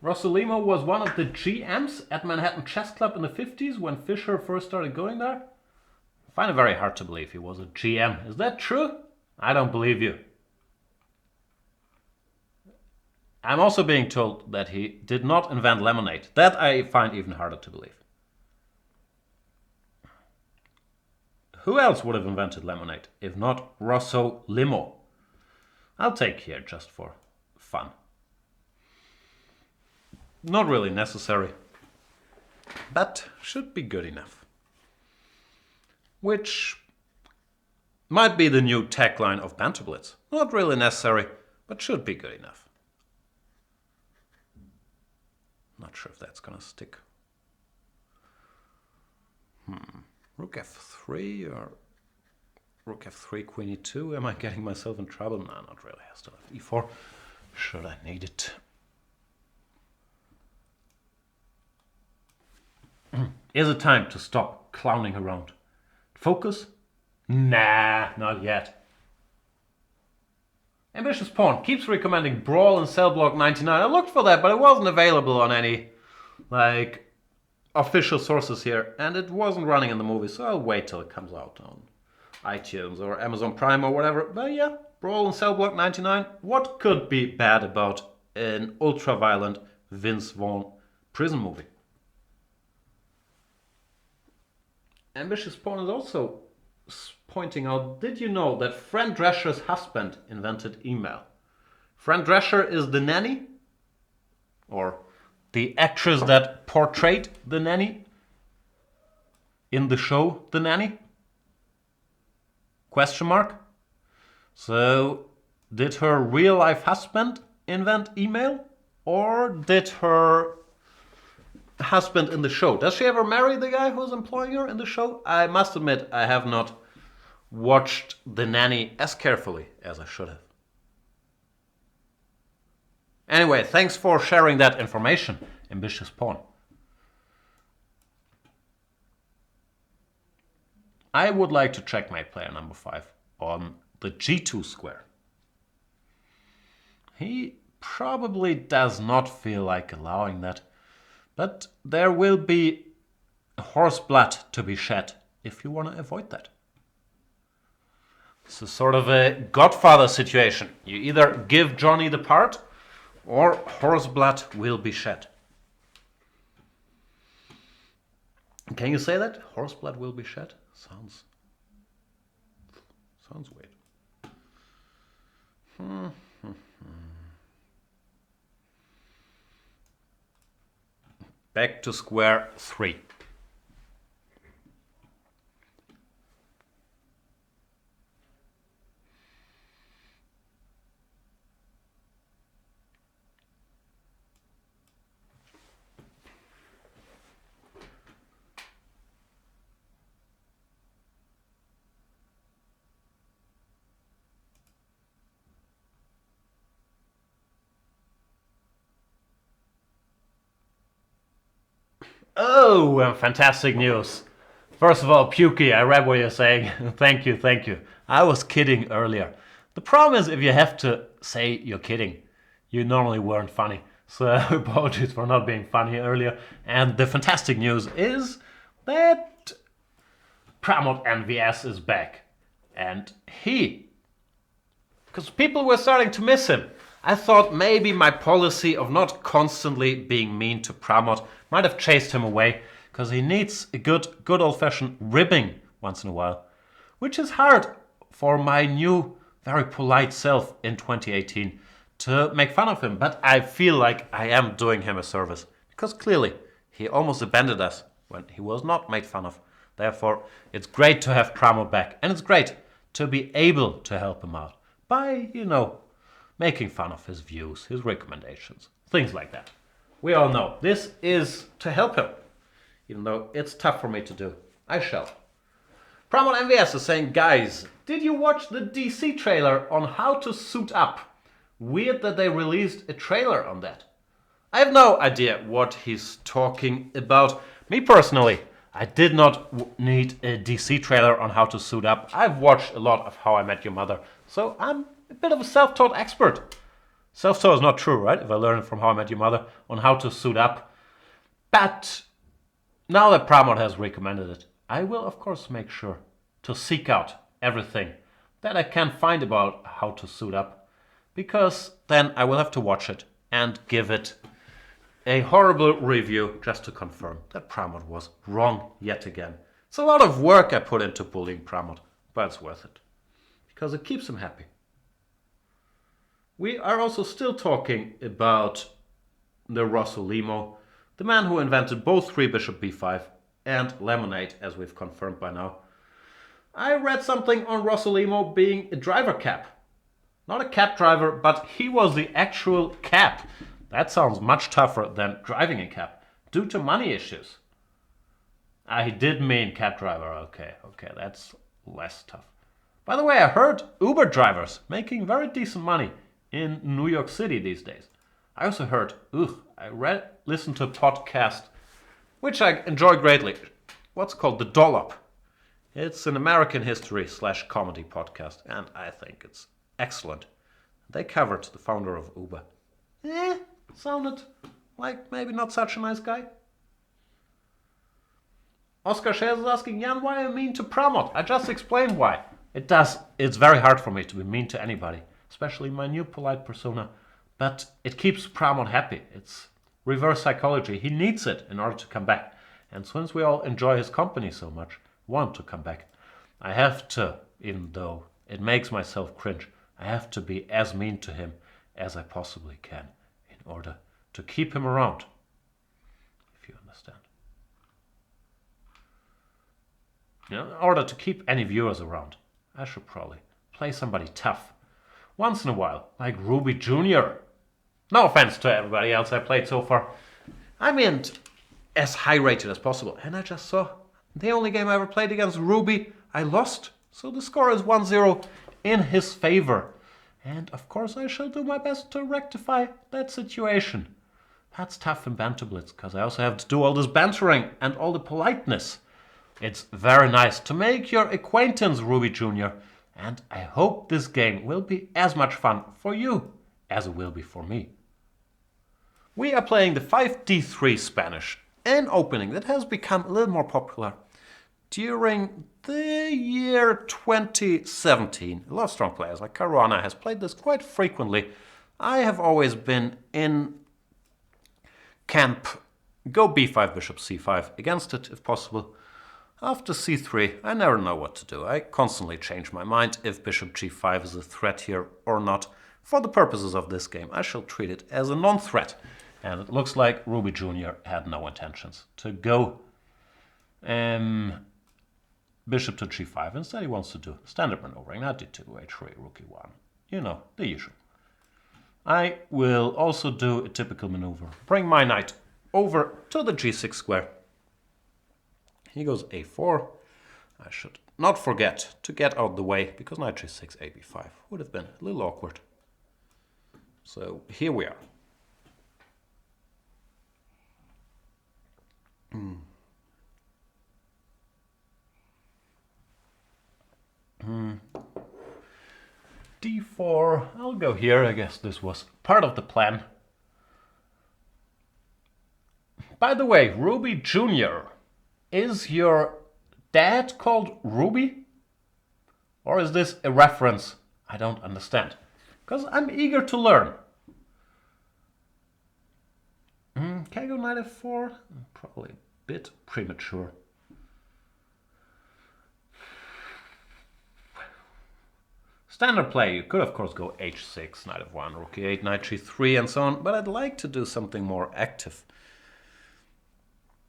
Rossolimo was one of the GMs at Manhattan Chess Club in the 50s when Fischer first started going there. I find it very hard to believe he was a GM. Is that true? I don't believe you. I'm also being told that he did not invent lemonade. That I find even harder to believe. Who else would have invented lemonade if not Rossolimo? I'll take here just for fun. Not really necessary, but should be good enough. Which might be the new tagline of Banter Blitz. Not really necessary, but should be good enough. Not sure if that's gonna stick. Rook f3 or Rook f3, Queen e2. Am I getting myself in trouble? No, not really. I still have e4. Should I need it? Is it time to stop clowning around? Focus? Nah, not yet. Ambitious Pawn keeps recommending Brawl and Cell Block 99. I looked for that, but it wasn't available on any, official sources here. And it wasn't running in the movie, so I'll wait till it comes out on iTunes or Amazon Prime or whatever. But yeah, Brawl and Cell Block 99. What could be bad about an ultra-violent Vince Vaughn prison movie? Ambitious Pawn is also pointing out, did you know that Fran Drescher's husband invented email? Fran Drescher is the nanny, or the actress that portrayed the nanny in the show The Nanny? Question mark? So, did her real life husband invent email? Or did her husband in the show? Does she ever marry the guy who's employing her in the show? I must admit, I have not watched The Nanny as carefully as I should have. Anyway, thanks for sharing that information, Ambitious Pawn. I would like to checkmate player number 5 on the g2 square. He probably does not feel like allowing that, but there will be horse blood to be shed if you want to avoid that. It's a sort of a Godfather situation. You either give Johnny the part or horse blood will be shed. Can you say that? Horse blood will be shed? Sounds weird. Back to square 3. Oh, fantastic news. First of all, Pukey, I read what you're saying. Thank you. I was kidding earlier. The problem is if you have to say you're kidding, you normally weren't funny. So apologies for not being funny earlier. And the fantastic news is that Pramod NVS is back. And because people were starting to miss him. I thought maybe my policy of not constantly being mean to Pramod might have chased him away, because he needs a good old-fashioned ribbing once in a while, which is hard for my new, very polite self in 2018 to make fun of him. But I feel like I am doing him a service, because clearly he almost abandoned us when he was not made fun of. Therefore, it's great to have Pramod back, and it's great to be able to help him out by, making fun of his views, his recommendations, things like that. We all know this is to help him, even though it's tough for me to do. I shall. Pramod MVS is saying, guys, did you watch the DC trailer on how to suit up? Weird that they released a trailer on that. I have no idea what he's talking about. Me personally, I did not need a DC trailer on how to suit up. I've watched a lot of How I Met Your Mother, so I'm a bit of a self-taught expert. Self-taught is not true, right? If I learned from How I Met Your Mother on how to suit up. But now that Pramod has recommended it, I will of course make sure to seek out everything that I can find about how to suit up, because then I will have to watch it and give it a horrible review just to confirm that Pramod was wrong yet again. It's a lot of work I put into bullying Pramod, but it's worth it because it keeps him happy. We are also still talking about the Rossolimo, the man who invented both 3 bishop b5 and lemonade, as we've confirmed by now. I read something on Rossolimo being a driver cap. Not a cab driver, but he was the actual cab. That sounds much tougher than driving a cab, due to money issues. He did mean cab driver, okay, that's less tough. By the way, I heard Uber drivers making very decent money in New York City these days. I also heard, listened to a podcast, which I enjoy greatly, what's called The Dollop. It's an American history / comedy podcast, and I think it's excellent. They covered the founder of Uber. Sounded like maybe not such a nice guy. Oscar Shares is asking, Jan, why are you mean to Pramod? I just explained why. It's very hard for me to be mean to anybody, especially my new polite persona. But it keeps Pramod happy. It's reverse psychology. He needs it in order to come back. And since we all enjoy his company so much, want to come back, I have to, even though it makes myself cringe, I have to be as mean to him as I possibly can in order to keep him around, if you understand. In order to keep any viewers around, I should probably play somebody tough. Once in a while, like Ruby Jr. No offense to everybody else I played so far. I meant as high rated as possible. And I just saw the only game I ever played against Ruby, I lost. So the score is 1-0 in his favor. And of course I shall do my best to rectify that situation. That's tough in Banter Blitz, because I also have to do all this bantering and all the politeness. It's very nice to make your acquaintance, Ruby Jr., and I hope this game will be as much fun for you as it will be for me. We are playing the 5d3 Spanish, an opening that has become a little more popular during the year 2017. A lot of strong players like Caruana has played this quite frequently. I have always been in camp go b5, bishop c5 against it if possible. After c3, I never know what to do. I constantly change my mind if bishop g5 is a threat here or not. For the purposes of this game, I shall treat it as a non-threat. And it looks like Ruby Jr. had no intentions to go bishop to g5. Instead, he wants to do standard maneuvering, knight d2, h3, rook e1. You know, the usual. I will also do a typical maneuver. Bring my knight over to the g6 square. He goes a4. I should not forget to get out the way, because knight g6, ab5 would have been a little awkward. So here we are. d4, I'll go here. I guess this was part of the plan. By the way, Ruby Jr., is your dad called Ruby? Or is this a reference I don't understand? Because I'm eager to learn. Can I go knight f4? Probably a bit premature. Standard play, you could of course go h6, knight f1, rook e8, knight g3 and so on, but I'd like to do something more active.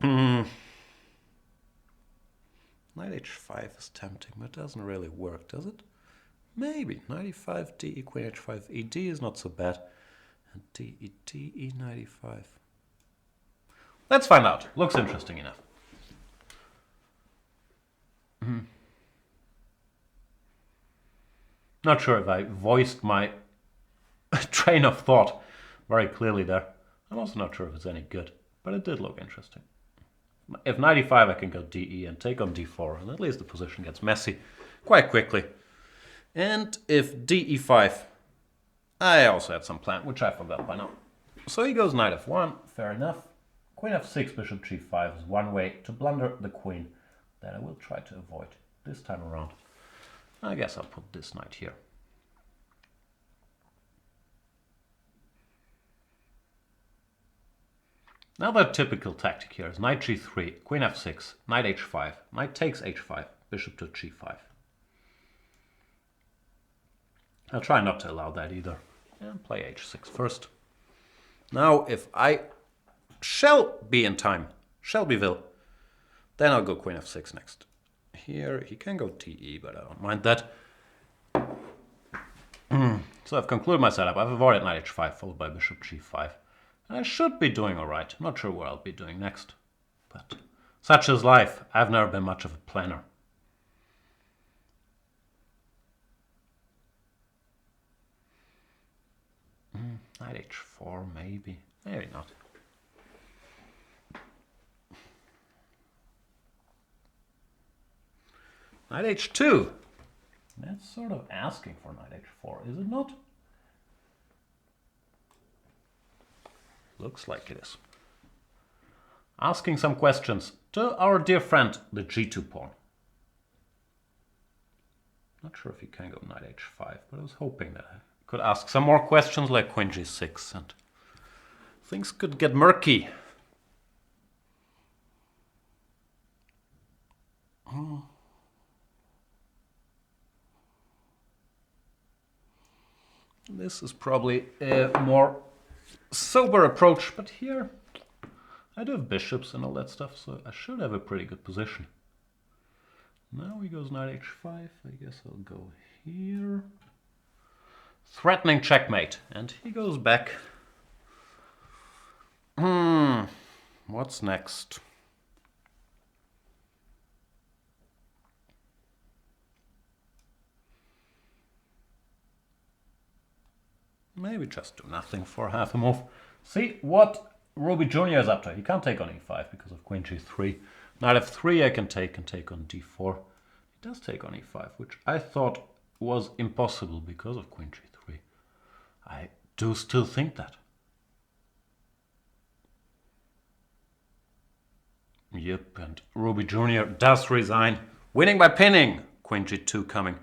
Knight h5 is tempting, but it doesn't really work, does it? Maybe. 95 DE, Queen H5, ED is not so bad. And DE, DE, 95. Let's find out. Looks interesting enough. Not sure if I voiced my train of thought very clearly there. I'm also not sure if it's any good, but it did look interesting. If 95, I can go DE and take on D4, and at least the position gets messy quite quickly. And if DE5, I also had some plan, which I forgot by now. So he goes knight f1, fair enough. Queen f6, bishop g5 is one way to blunder the queen that I will try to avoid this time around. I guess I'll put this knight here. Now the typical tactic here is knight g3, queen f6, knight h5, knight takes h5, bishop to g5. I'll try not to allow that either. And play h6 first. Now if I shall be in time, Shelbyville, then I'll go queen f6 next. Here he can go TE, but I don't mind that. So I've concluded my setup. I've avoided knight h5 followed by bishop g5. And I should be doing alright. I'm not sure what I'll be doing next. But such is life. I've never been much of a planner. Knight h4 maybe. Maybe not. Knight h2. That's sort of asking for knight h4, is it not? Looks like it is. Asking some questions to our dear friend, the g2 pawn. Not sure if he can go knight h5, but I was hoping that I could ask some more questions like queen g6 and things could get murky. This is probably a more sober approach, but here I do have bishops and all that stuff, so I should have a pretty good position. Now he goes knight h5, I guess I'll go here. Threatening checkmate, and he goes back. What's next? Maybe just do nothing for half a move. See what Ruby Jr. is up to. He can't take on e5 because of queen g3. Knight f3 I can take on d4. He does take on e5, which I thought was impossible because of queen g3. I do still think that. Yep, and Ruby Jr. does resign, winning by pinning. Queen g2 coming.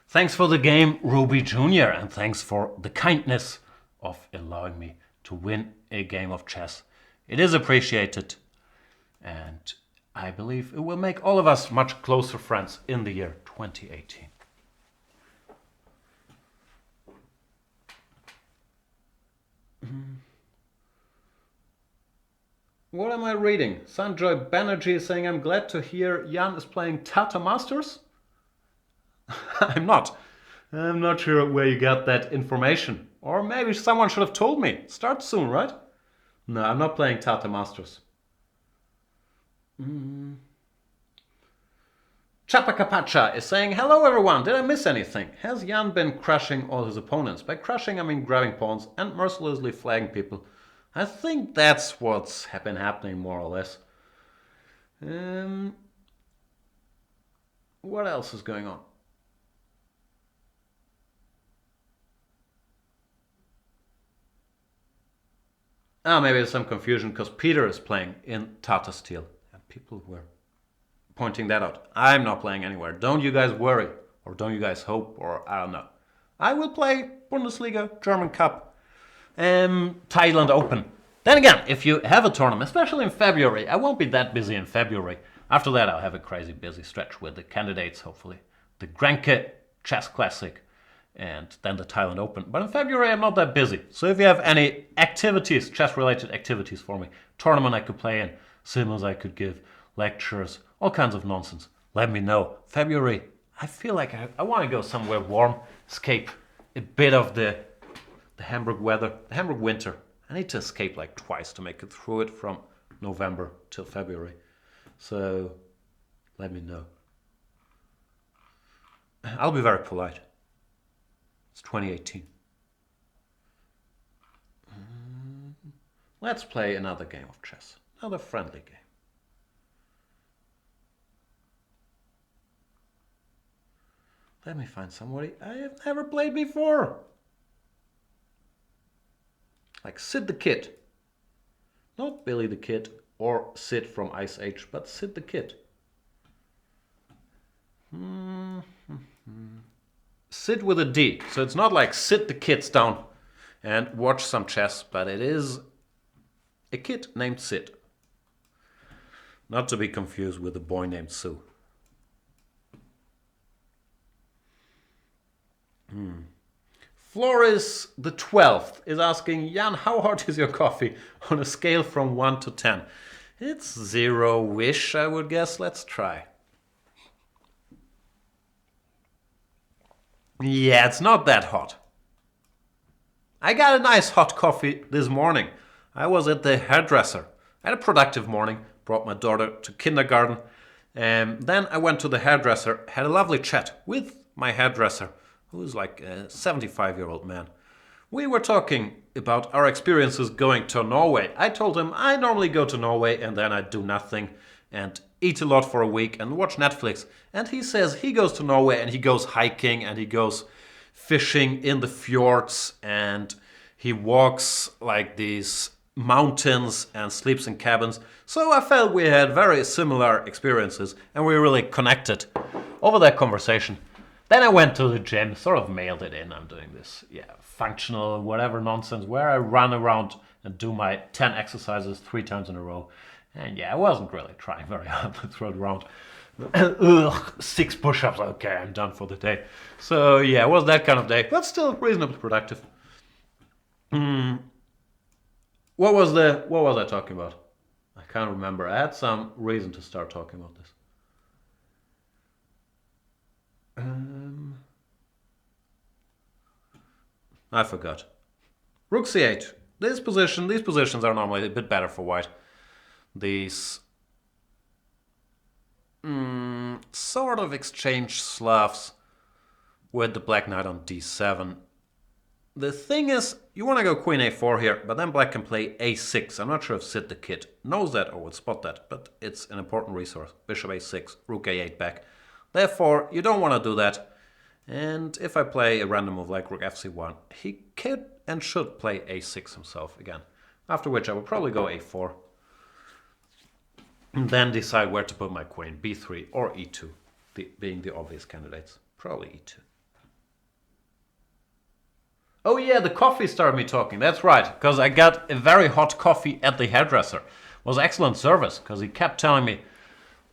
Thanks for the game, Ruby Jr., and thanks for the kindness of allowing me to win a game of chess. It is appreciated, and I believe it will make all of us much closer friends in the year 2018. What am I reading? Sanjoy Banerjee is saying, I'm glad to hear Jan is playing Tata Masters. I'm not. I'm not sure where you got that information. Or maybe someone should have told me. Start soon, right? No, I'm not playing Tata Masters. Chapakapacha is saying, hello everyone, did I miss anything? Has Jan been crushing all his opponents? By crushing, I mean grabbing pawns and mercilessly flagging people. I think that's what's been happening more or less. What else is going on? Maybe there's some confusion because Peter is playing in Tata Steel. And people were pointing that out. I'm not playing anywhere. Don't you guys worry. Or don't you guys hope. Or I don't know. I will play Bundesliga, German Cup, Thailand Open. Then again, if you have a tournament, especially in February, I won't be that busy in February. After that, I'll have a crazy busy stretch with the candidates, hopefully. The Grenke Chess Classic. And then the Thailand Open. But in February, I'm not that busy. So if you have any activities, chess-related activities for me, tournament I could play in, simuls I could give, lectures, all kinds of nonsense, let me know. February, I feel like I want to go somewhere warm, escape a bit of the Hamburg weather, the Hamburg winter. I need to escape like twice to make it through it from November till February. So let me know. I'll be very polite. It's 2018. Let's play another game of chess. Another friendly game. Let me find somebody I have never played before. Like Sid the Kid. Not Billy the Kid or Sid from Ice Age, but Sid the Kid. Sid with a D. So it's not like sit the kids down and watch some chess, but it is a kid named Sid. Not to be confused with a boy named Sue. Floris the 12th is asking, Jan, how hot is your coffee on a scale from 1 to 10? It's 0-ish, I would guess. Let's try. Yeah, it's not that hot. I got a nice hot coffee this morning. I was at the hairdresser. I had a productive morning, brought my daughter to kindergarten. Then I went to the hairdresser, had a lovely chat with my hairdresser, who's like a 75-year-old man. We were talking about our experiences going to Norway. I told him I normally go to Norway and then I do nothing and eat a lot for a week and watch Netflix. And he says he goes to Norway and he goes hiking and he goes fishing in the fjords and he walks like these mountains and sleeps in cabins. So I felt we had very similar experiences and we really connected over that conversation. Then I went to the gym, sort of mailed it in. I'm doing this, functional whatever nonsense where I run around and do my 10 exercises 3 times in a row. And I wasn't really trying very hard to throw it around. 6 push-ups, okay, I'm done for the day. So it was that kind of day, but still reasonably productive. What was I talking about? I can't remember. I had some reason to start talking about this. I forgot. Rook c8. These positions are normally a bit better for white. These sort of exchange Slavs with the black knight on d7. The thing is, you want to go queen a4 here, but then black can play a6. I'm not sure if Sid the Kid knows that or would spot that, but it's an important resource. Bishop a6, rook a8 back. Therefore, you don't want to do that. And if I play a random move like rook fc1, he could and should play a6 himself again. After which I would probably go a4. And then decide where to put my queen, b3 or e2, being the obvious candidates. Probably e2. Oh yeah, the coffee started me talking. That's right, because I got a very hot coffee at the hairdresser. It was excellent service, because he kept telling me,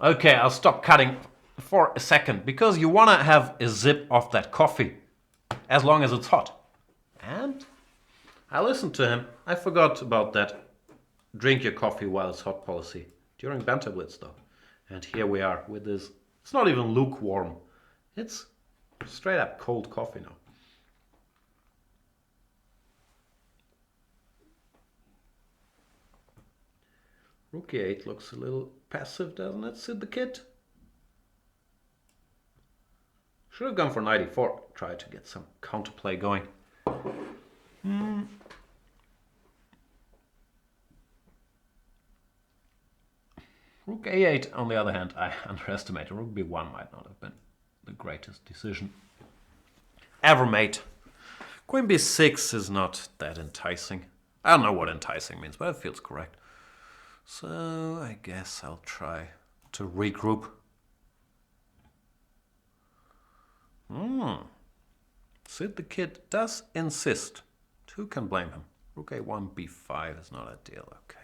okay, I'll stop cutting for a second, because you want to have a zip of that coffee as long as it's hot. And I listened to him. I forgot about that drink your coffee while it's hot policy during Banter Blitz though. And here we are with this. It's not even lukewarm. It's straight up cold coffee now. Rook e8 looks a little passive, doesn't it, Sid the Kid? Should have gone for knight e4. Try to get some counterplay going. Rook a8, on the other hand, I underestimated. Rook b1 might not have been the greatest decision ever made. Queen b6 is not that enticing. I don't know what enticing means, but it feels correct. So I guess I'll try to regroup. Sid the Kid does insist. Who can blame him? Rook a1, b5 is not ideal. Okay,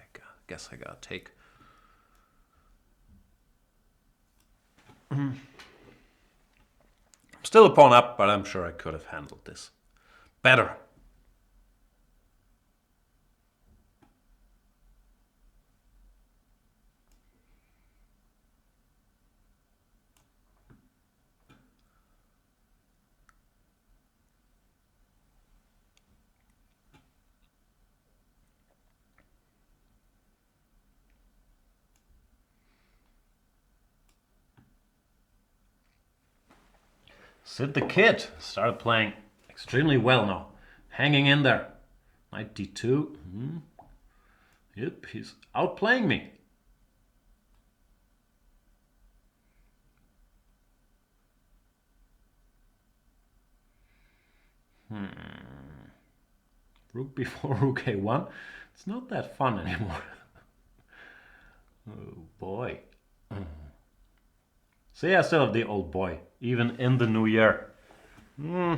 guess I gotta take. Still a pawn up, but I'm sure I could have handled this better. Sid the Kid started playing extremely well now. Hanging in there. Knight d2. Yep, he's outplaying me. Rook b4, rook a1. It's not that fun anymore. Oh boy. See, I still have the old boy, even in the new year. No,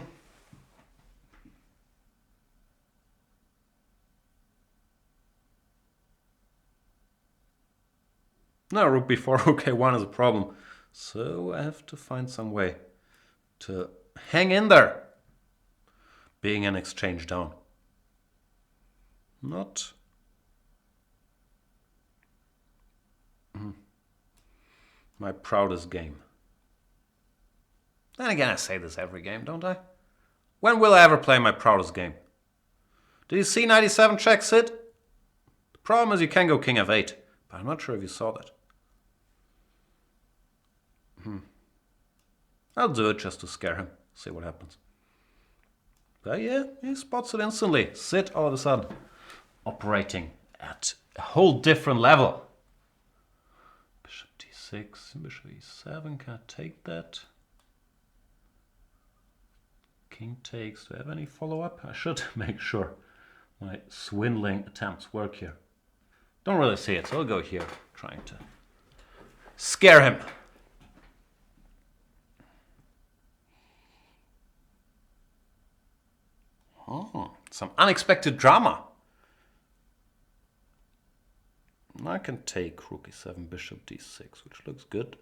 rook b4, rook a1 is a problem. So I have to find some way to hang in there. Being an exchange down. Not my proudest game. Then again, I say this every game, don't I? When will I ever play my proudest game? Do you see 97 check Sid? The problem is you can go king f8, but I'm not sure if you saw that. I'll do it just to scare him, see what happens. But yeah, he spots it instantly. Sid all of a sudden operating at a whole different level. Bishop d6, bishop e7, can I take that? King takes, do I have any follow-up? I should make sure my swindling attempts work here. Don't really see it, so I'll go here, trying to scare him. Oh, some unexpected drama. I can take rook e7, bishop d6, which looks good.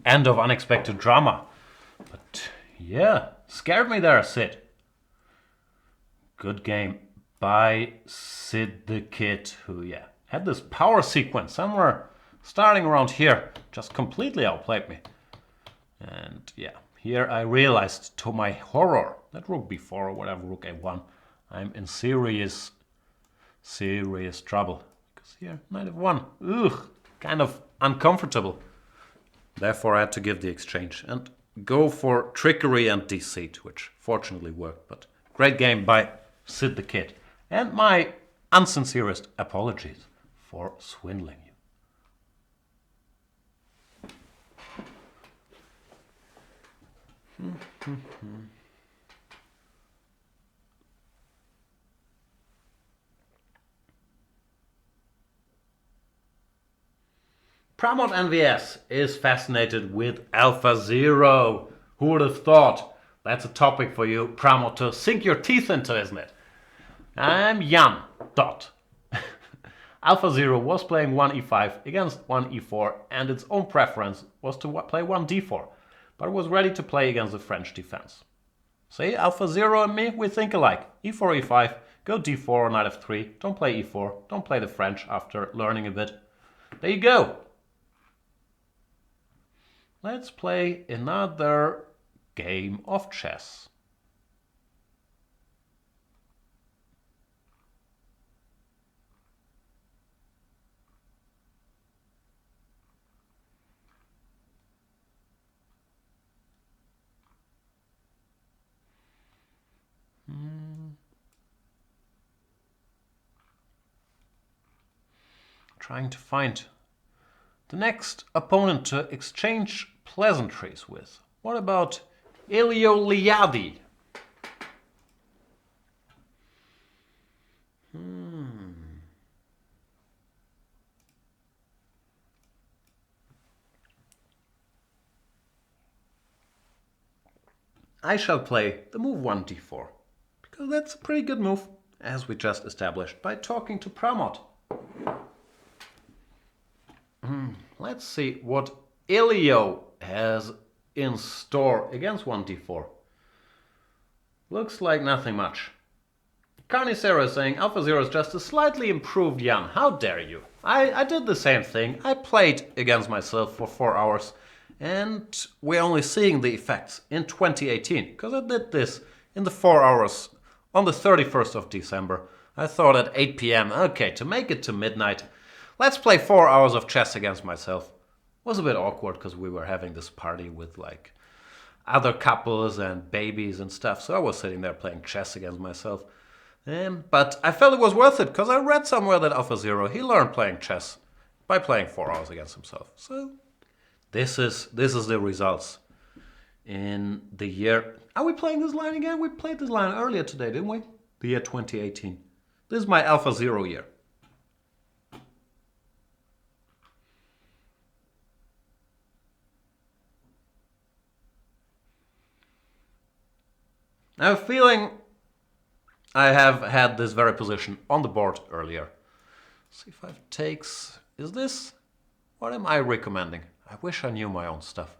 End of unexpected drama. But yeah, scared me there, Sid. Good game by Sid the Kid, who, had this power sequence somewhere starting around here. Just completely outplayed me. And here I realized to my horror that rook b4 or whatever, rook a1, I'm in serious trouble. Because here, knight f1, kind of uncomfortable. Therefore I had to give the exchange and go for trickery and deceit, which fortunately worked. But great game by Sid the Kid. And my unsincerest apologies for swindling you. Pramod NVS is fascinated with AlphaZero. Who would have thought? That's a topic for you, Pramod, to sink your teeth into, isn't it? I'm Jan. AlphaZero was playing 1e5 against 1e4, and its own preference was to play 1d4, but was ready to play against the French defense. See, AlphaZero and me, we think alike. e4, e5, go d4, knight f3, don't play e4, don't play the French after learning a bit. There you go. Let's play another game of chess. Trying to find the next opponent to exchange pleasantries with. What about Elio Liadi? I shall play the move 1d4, because that's a pretty good move, as we just established by talking to Pramod. Let's see what Elio has in store against 1d4. Looks like nothing much. Carnicero is saying AlphaZero is just a slightly improved Jan. How dare you? I did the same thing. I played against myself for 4 hours, and we're only seeing the effects in 2018, because I did this in the 4 hours on the 31st of December. I thought at 8 p.m, okay, to make it to midnight, Let's play 4 hours of chess against myself. Was a bit awkward because we were having this party with like other couples and babies and stuff. So I was sitting there playing chess against myself. But I felt it was worth it because I read somewhere that AlphaZero, he learned playing chess by playing 4 hours against himself. So this is the results in the year. Are we playing this line again? We played this line earlier today, didn't we? The year 2018. This is my AlphaZero year. I have a feeling I have had this very position on the board earlier. C5 takes. Is this? What am I recommending? I wish I knew my own stuff.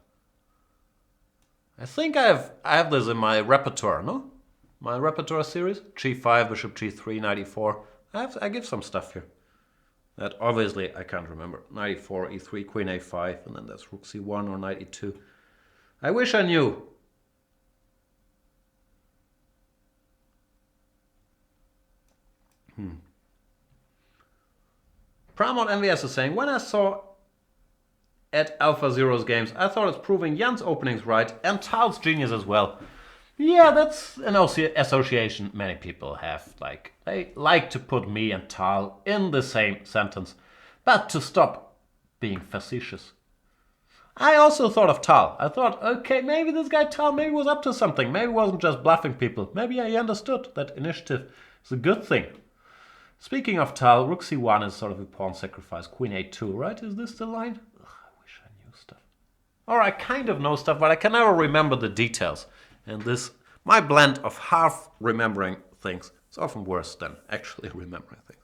I think I have this in my repertoire, no? My repertoire series. G5, Bishop G3, Knight E4. I give some stuff here. That obviously I can't remember. Knight E4, E3, Queen A5, and then there's Rook C1 or Knight E2. I wish I knew. Pramod NVS is saying, when I saw at AlphaZero's games, I thought it's proving Jan's openings right and Tal's genius as well. Yeah, that's an association many people have. Like, they like to put me and Tal in the same sentence. But to stop being facetious. I also thought of Tal. I thought, okay, maybe this guy Tal maybe was up to something. Maybe he wasn't just bluffing people. Maybe he understood that initiative is a good thing. Speaking of Tal, Rook C1 is sort of a pawn sacrifice. Queen A2, right? Is this the line? Ugh, I wish I knew stuff. Or I kind of know stuff, but I can never remember the details. And this, my blend of half remembering things is often worse than actually remembering things.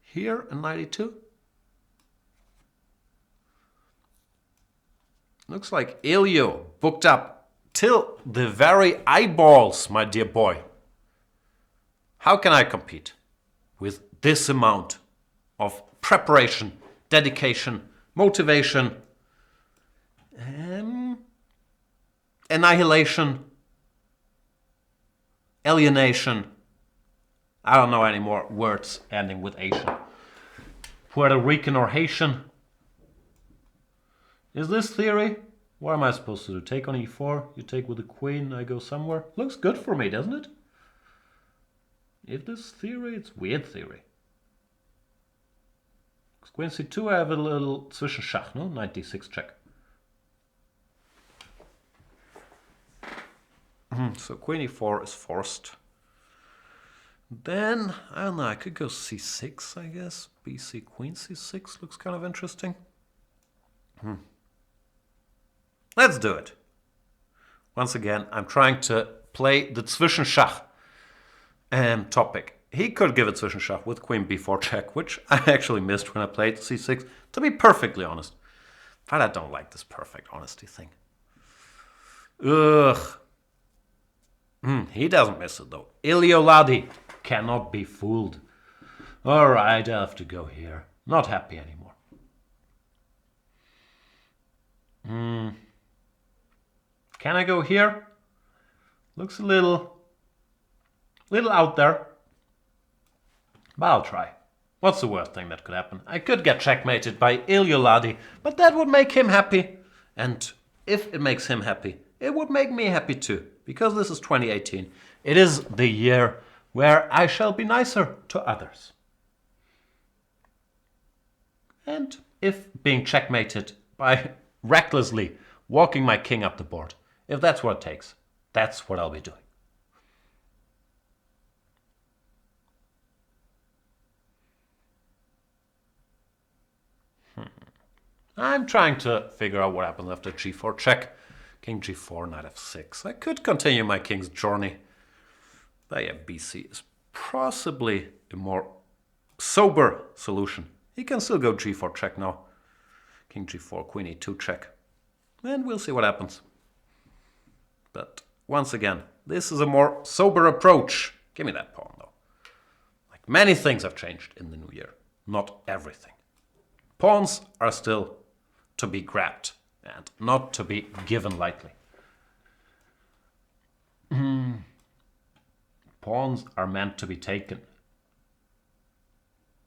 Here in Knight E2. Looks like Elio booked up till the very eyeballs, my dear boy. How can I compete with this amount of preparation, dedication, motivation, annihilation, alienation? I don't know any more words ending with Asian. Puerto Rican or Haitian. Is this theory? What am I supposed to do? Take on E4, you take with the queen, I go somewhere. Looks good for me, doesn't it? If this theory, it's weird theory. Queen C2, I have a little Zwischenschach, no? Knight D6 check. So Queen E4 is forced. Then, I don't know, I could go C6, I guess. BC Queen C6 looks kind of interesting. Let's do it. Once again, I'm trying to play the Zwischenschach topic. He could give it Zwischenschach with Queen B4 check, which I actually missed when I played C6, to be perfectly honest. But I don't like this perfect honesty thing. Ugh. He doesn't miss it though. Ilioladi cannot be fooled. Alright, I have to go here. Not happy anymore. Can I go here? Looks a little out there. But I'll try. What's the worst thing that could happen? I could get checkmated by Ilioladi, but that would make him happy. And if it makes him happy, it would make me happy too. Because this is 2018. It is the year where I shall be nicer to others. And if being checkmated by recklessly walking my king up the board, if that's what it takes, that's what I'll be doing. I'm trying to figure out what happens after G4 check. King G4, Knight F6. I could continue my king's journey. But yeah, BC is possibly a more sober solution. He can still go G4 check now. King G4, Queen E2 check. And we'll see what happens. But once again, this is a more sober approach. Give me that pawn though. Like many things have changed in the new year. Not everything. Pawns are still to be grabbed and not to be given lightly. Pawns are meant to be taken.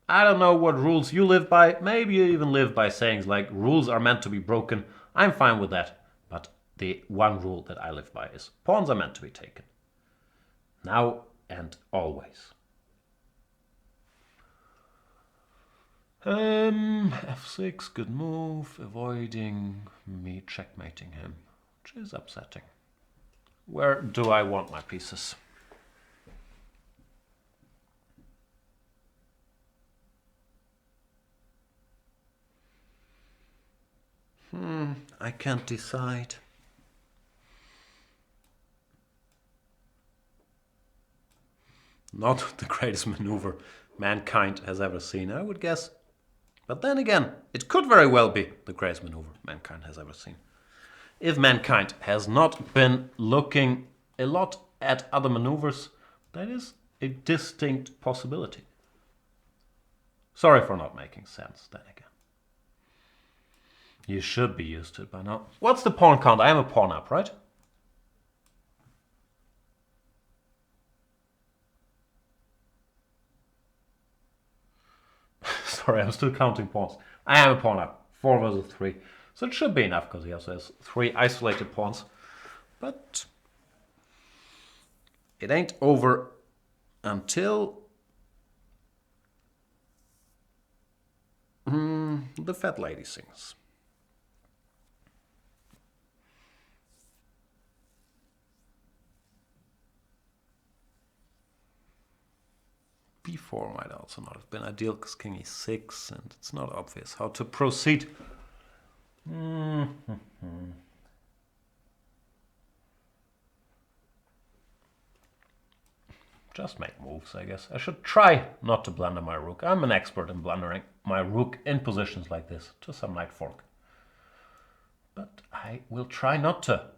I don't know what rules you live by. Maybe you even live by sayings like rules are meant to be broken. I'm fine with that. But the one rule that I live by is pawns are meant to be taken. Now and always. F6, good move, avoiding me checkmating him, which is upsetting. Where do I want my pieces? I can't decide. Not the greatest maneuver mankind has ever seen, I would guess. But then again, it could very well be the greatest maneuver mankind has ever seen. If mankind has not been looking a lot at other maneuvers, that is a distinct possibility. Sorry for not making sense then again. You should be used to it by now. What's the pawn count? I am a pawn up, right? Sorry, I'm still counting pawns. I am a pawn up. 4 versus 3. So it should be enough because he also has 3 isolated pawns. But it ain't over until the fat lady sings. B4 might also not have been ideal because king e6 and it's not obvious how to proceed. Just make moves, I guess. I should try not to blunder my rook. I'm an expert in blundering my rook in positions like this to some knight fork. But I will try not to.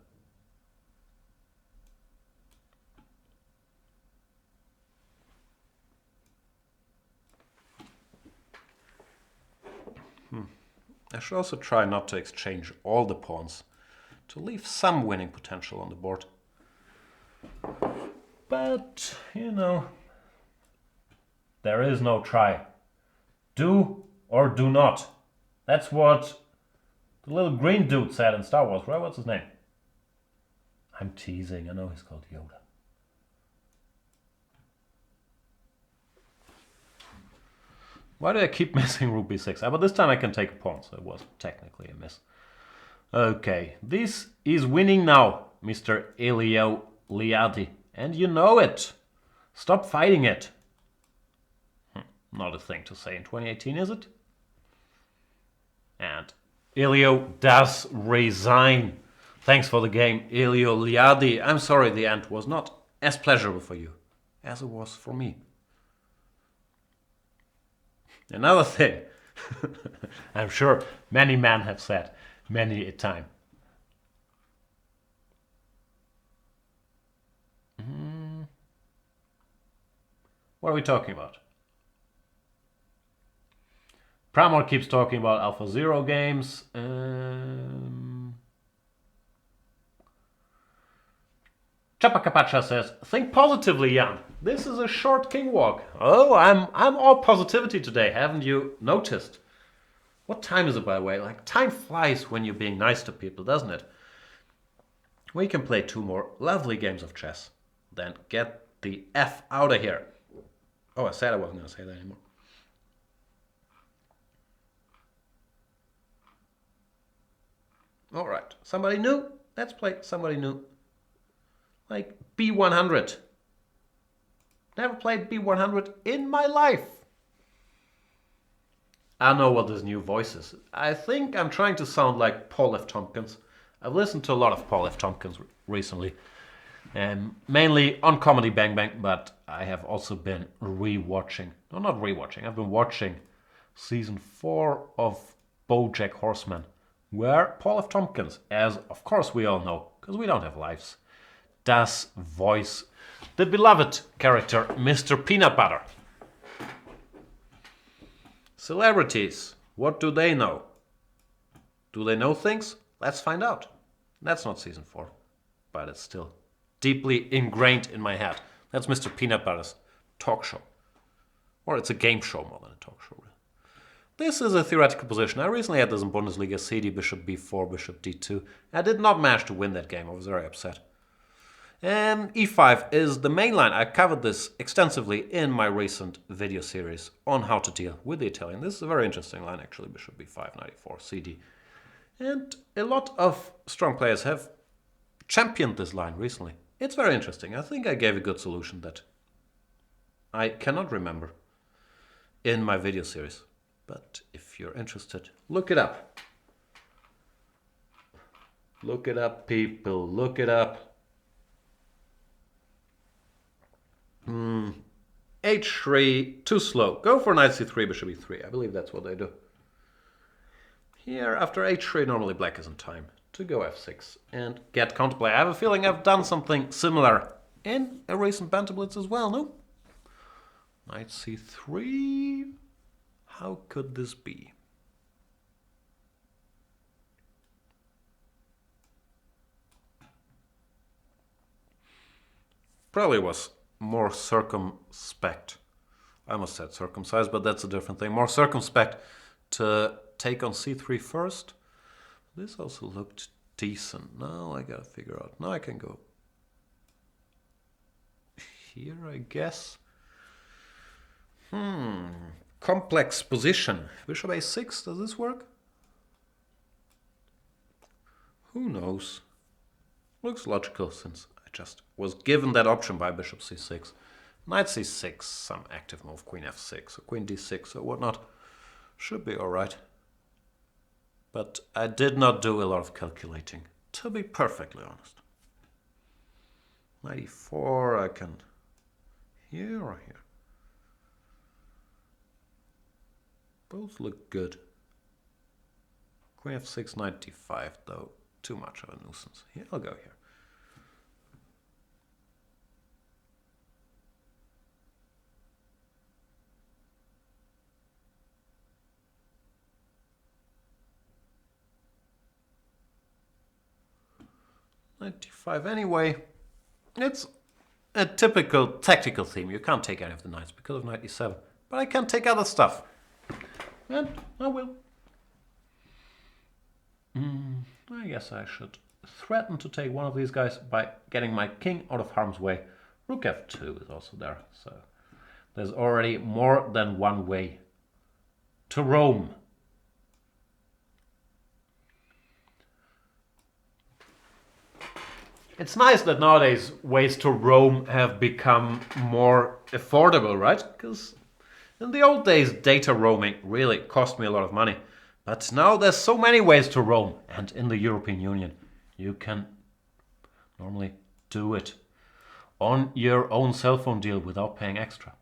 I should also try not to exchange all the pawns to leave some winning potential on the board. But, you know, there is no try. Do or do not. That's what the little green dude said in Star Wars, right? What's his name? I'm teasing. I know he's called Yoda. Why do I keep missing rook b6? But this time I can take a pawn, so it was technically a miss. Okay, this is winning now, Mr. Elio Liadi. And you know it. Stop fighting it. Not a thing to say in 2018, is it? And Elio does resign. Thanks for the game, Elio Liadi. I'm sorry the end was not as pleasurable for you as it was for me. Another thing, I'm sure many men have said many a time. What are we talking about? Pramor keeps talking about Alpha Zero games. Chapakapacha says, think positively, Jan. This is a short king walk. Oh, I'm all positivity today, haven't you noticed? What time is it, by the way? Like, time flies when you're being nice to people, doesn't it? We can play 2 more lovely games of chess. Then get the F out of here. Oh, I said I wasn't going to say that anymore. All right, somebody new? Let's play somebody new. Like B100. Never played B100 in my life. I know what this new voice is. I think I'm trying to sound like Paul F. Tompkins. I've listened to a lot of Paul F. Tompkins recently. Mainly on Comedy Bang Bang, but I have also been rewatching. No, not rewatching. I've been watching season 4 of BoJack Horseman, where Paul F. Tompkins, as of course we all know, because we don't have lives, does voice the beloved character Mr. Peanut Butter. Celebrities, what do they know? Do they know things? Let's find out. That's not season 4, but it's still deeply ingrained in my head. That's Mr. Peanut Butter's talk show. Or it's a game show more than a talk show. This is a theoretical position. I recently had this in Bundesliga, CD, bishop b4, bishop d2. I did not manage to win that game. I was very upset. E5 is the main line. I covered this extensively in my recent video series on how to deal with the Italian. This is a very interesting line, actually. Bishop b5, knight e4, CD. And a lot of strong players have championed this line recently. It's very interesting. I think I gave a good solution that I cannot remember in my video series. But if you're interested, look it up. Look it up, people. Look it up. H3, too slow. Go for knight c3, bishop e3. I believe that's what they do. Here, after h3, normally black is in time to go f6 and get counterplay. I have a feeling I've done something similar in a recent Banter Blitz as well, no? Knight c3. How could this be? Probably was more circumspect. I almost said circumcised, but that's a different thing. More circumspect to take on c3 first. This also looked decent. Now I gotta figure out. Now I can go here, I guess. Complex position. Bishop a6, does this work? Who knows? Looks logical since I just was given that option by bishop c6. Knight c6, some active move, queen f6 or queen d6 or whatnot. Should be alright. But I did not do a lot of calculating, to be perfectly honest. Knight e4, I can here or here. Both look good. Queen f6, knight d5 though, too much of a nuisance. Here, I'll go here. Knight d5 anyway. It's a typical tactical theme. You can't take any of the knights because of knight e7. But I can take other stuff. And I will. I guess I should threaten to take one of these guys by getting my king out of harm's way. Rook f2 is also there. So there's already more than one way to roam. It's nice that nowadays ways to roam have become more affordable, right? Because in the old days, data roaming really cost me a lot of money. But now there's so many ways to roam. And in the European Union, you can normally do it on your own cell phone deal without paying extra.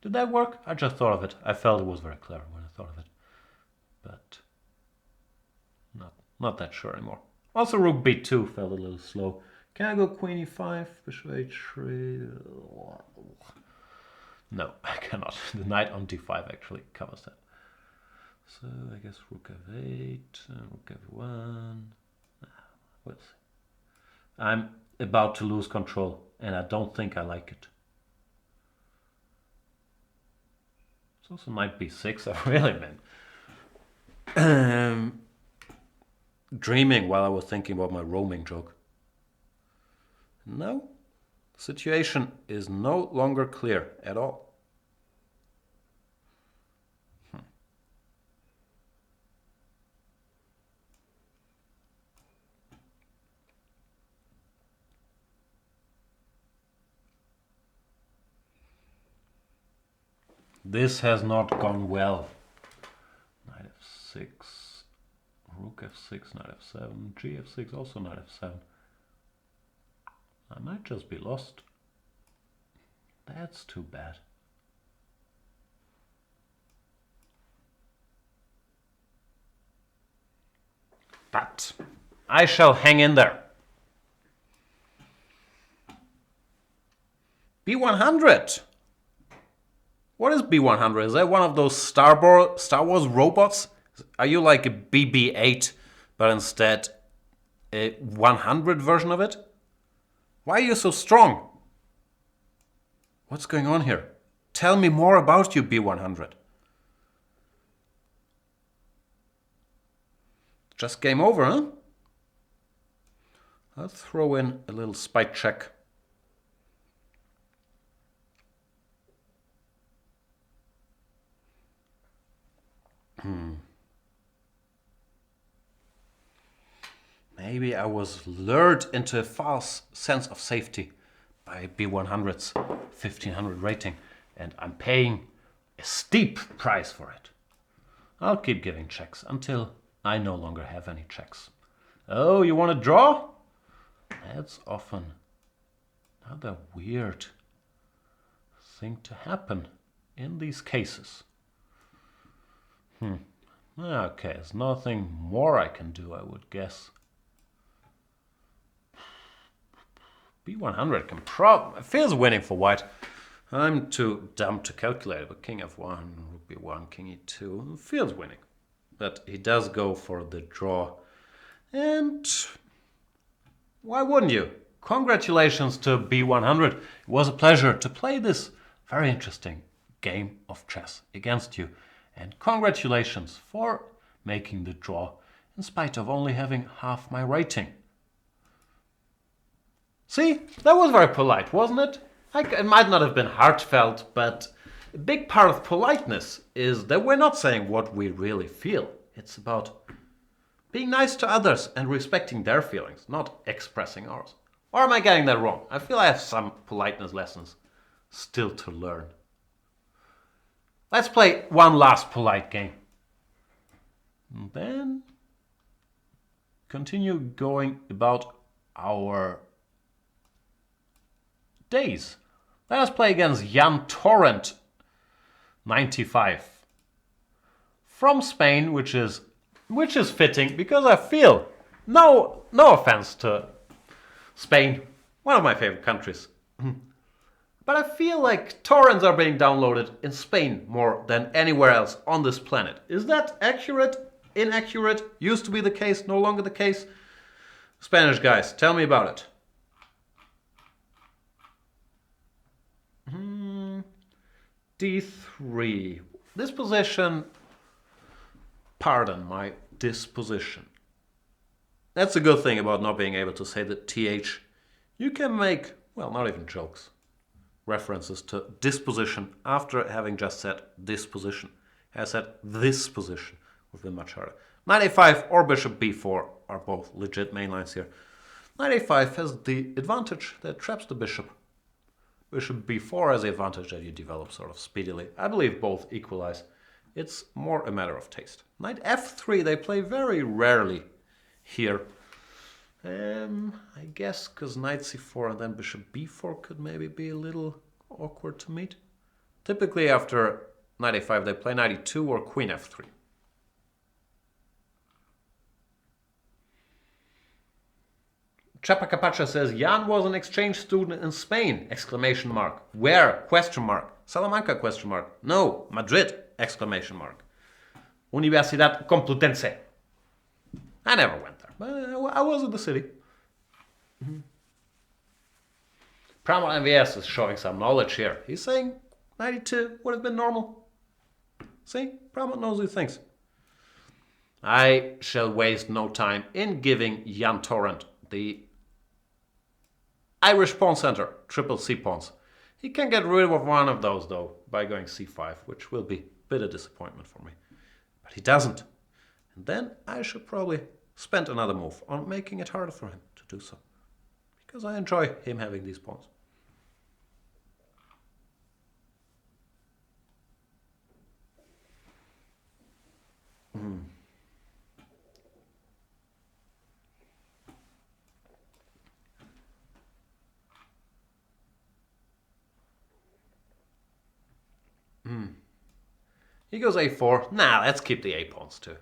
Did that work? I just thought of it. I felt it was very clever when I thought of it. But not that sure anymore. Also, rook b2 felt a little slow. Can I go queen e5, bishop h3? No, I cannot. The knight on d5 actually covers that. So I guess rook f8, rook f1. We'll see. I'm about to lose control, and I don't think I like it. It's also knight b6. I really been dreaming while I was thinking about my roaming joke. No, the situation is no longer clear at all. This has not gone well. Knight f6, rook f6, knight f7, g f6, also knight f7. I might just be lost. That's too bad. But I shall hang in there. B100. What is B100? Is that one of those Star Wars robots? Are you like a BB-8, but instead a 100 version of it? Why are you so strong? What's going on here? Tell me more about you, B100. Just game over, huh? I'll throw in a little spite check. Maybe I was lured into a false sense of safety by B100's 1500 rating, and I'm paying a steep price for it. I'll keep giving checks until I no longer have any checks. Oh, you want to draw? That's often another weird thing to happen in these cases. Okay, there's nothing more I can do, I would guess. B100 feels winning for white. I'm too dumb to calculate, but king f1, rook b1, king e2 feels winning. But he does go for the draw. And why wouldn't you? Congratulations to B100. It was a pleasure to play this very interesting game of chess against you. And congratulations for making the draw in spite of only having half my rating. See, that was very polite, wasn't it? It might not have been heartfelt, but a big part of politeness is that we're not saying what we really feel. It's about being nice to others and respecting their feelings, not expressing ours. Or am I getting that wrong? I feel I have some politeness lessons still to learn. Let's play one last polite game. And then continue going about our days. Let us play against Jan Torrent, 95. From Spain, which is fitting because I feel, no offense to Spain, one of my favorite countries. But I feel like torrents are being downloaded in Spain more than anywhere else on this planet. Is that accurate? Inaccurate? Used to be the case, no longer the case? Spanish guys, tell me about it. D3. This position, pardon my disposition. That's a good thing about not being able to say the TH. You can make, well, not even jokes, references to disposition after having just said this position. I said this position would be much harder. Knight a5 or bishop b4 are both legit main lines here. Knight a5 has the advantage that traps the bishop. Bishop b4 has the advantage that you develop sort of speedily. I believe both equalize. It's more a matter of taste. Knight f3 they play very rarely here. I guess because knight c4 and then bishop b4 could maybe be a little awkward to meet. Typically after knight a5 they play knight e2 or queen f3. Chapa Capacha says, Jan was an exchange student in Spain, exclamation mark. Where? Question mark. Salamanca, question mark. No, Madrid, exclamation mark. Universidad Complutense. I never went there, but I was in the city. Pramod MVS is showing some knowledge here. He's saying 92 would have been normal. See, Pramod knows these things. I shall waste no time in giving Jan Torrent the Irish pawn center, triple C pawns. He can get rid of one of those though by going c5, which will be a bit of disappointment for me. But he doesn't. And then I should probably spend another move on making it harder for him to do so. Because I enjoy him having these pawns. He goes a4. Nah, let's keep the a-pawns too.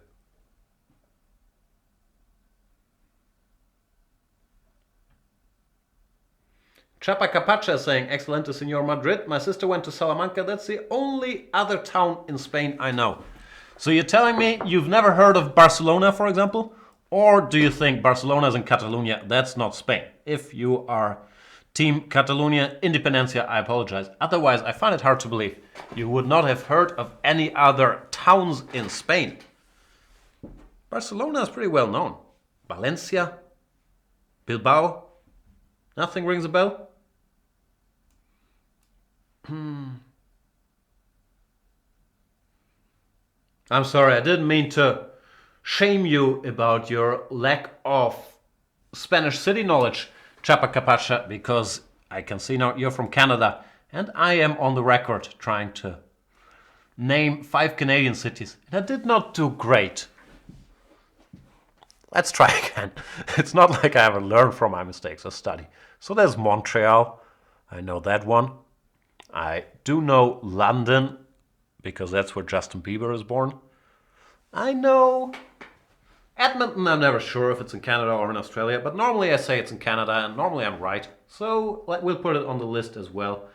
Chapa Capacha is saying, Excelente Senor Madrid. My sister went to Salamanca. That's the only other town in Spain I know. So you're telling me you've never heard of Barcelona, for example? Or do you think Barcelona is in Catalonia? That's not Spain. If you are Team Catalonia Independencia, I apologize. Otherwise, I find it hard to believe you would not have heard of any other towns in Spain. Barcelona is pretty well known. Valencia, Bilbao, nothing rings a bell? I'm sorry, I didn't mean to shame you about your lack of Spanish city knowledge, Chapacapacha, because I can see now you're from Canada, and I am on the record trying to name 5 Canadian cities, and I did not do great. Let's try again. It's not like I haven't learned from my mistakes or study. So there's Montreal, I know that one. I do know London, because that's where Justin Bieber is born. I know Edmonton, I'm never sure if it's in Canada or in Australia, but normally I say it's in Canada, and normally I'm right. So we'll put it on the list as well.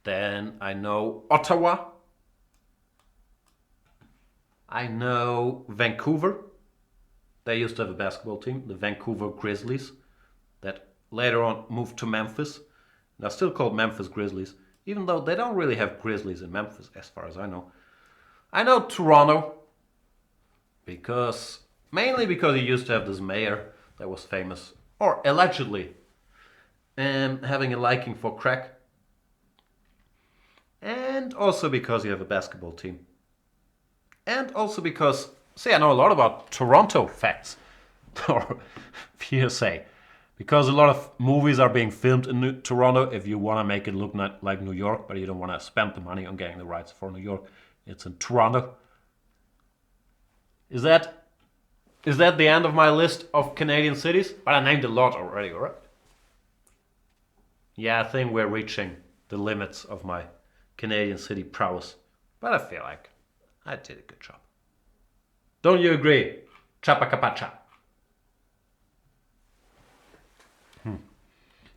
Then I know Ottawa. I know Vancouver. They used to have a basketball team, the Vancouver Grizzlies, that later on moved to Memphis. They're still called Memphis Grizzlies, even though they don't really have Grizzlies in Memphis, as far as I know. I know Toronto, mainly because he used to have this mayor that was famous, or allegedly, having a liking for crack. And also because you have a basketball team. And also because, see, I know a lot about Toronto facts, or hearsay, because a lot of movies are being filmed in Toronto. If you want to make it look not like New York, but you don't want to spend the money on getting the rights for New York, it's in Toronto. Is that the end of my list of Canadian cities? But I named a lot already, right? Yeah, I think we're reaching the limits of my Canadian city prowess. But I feel like I did a good job. Don't you agree? Chapacapacha.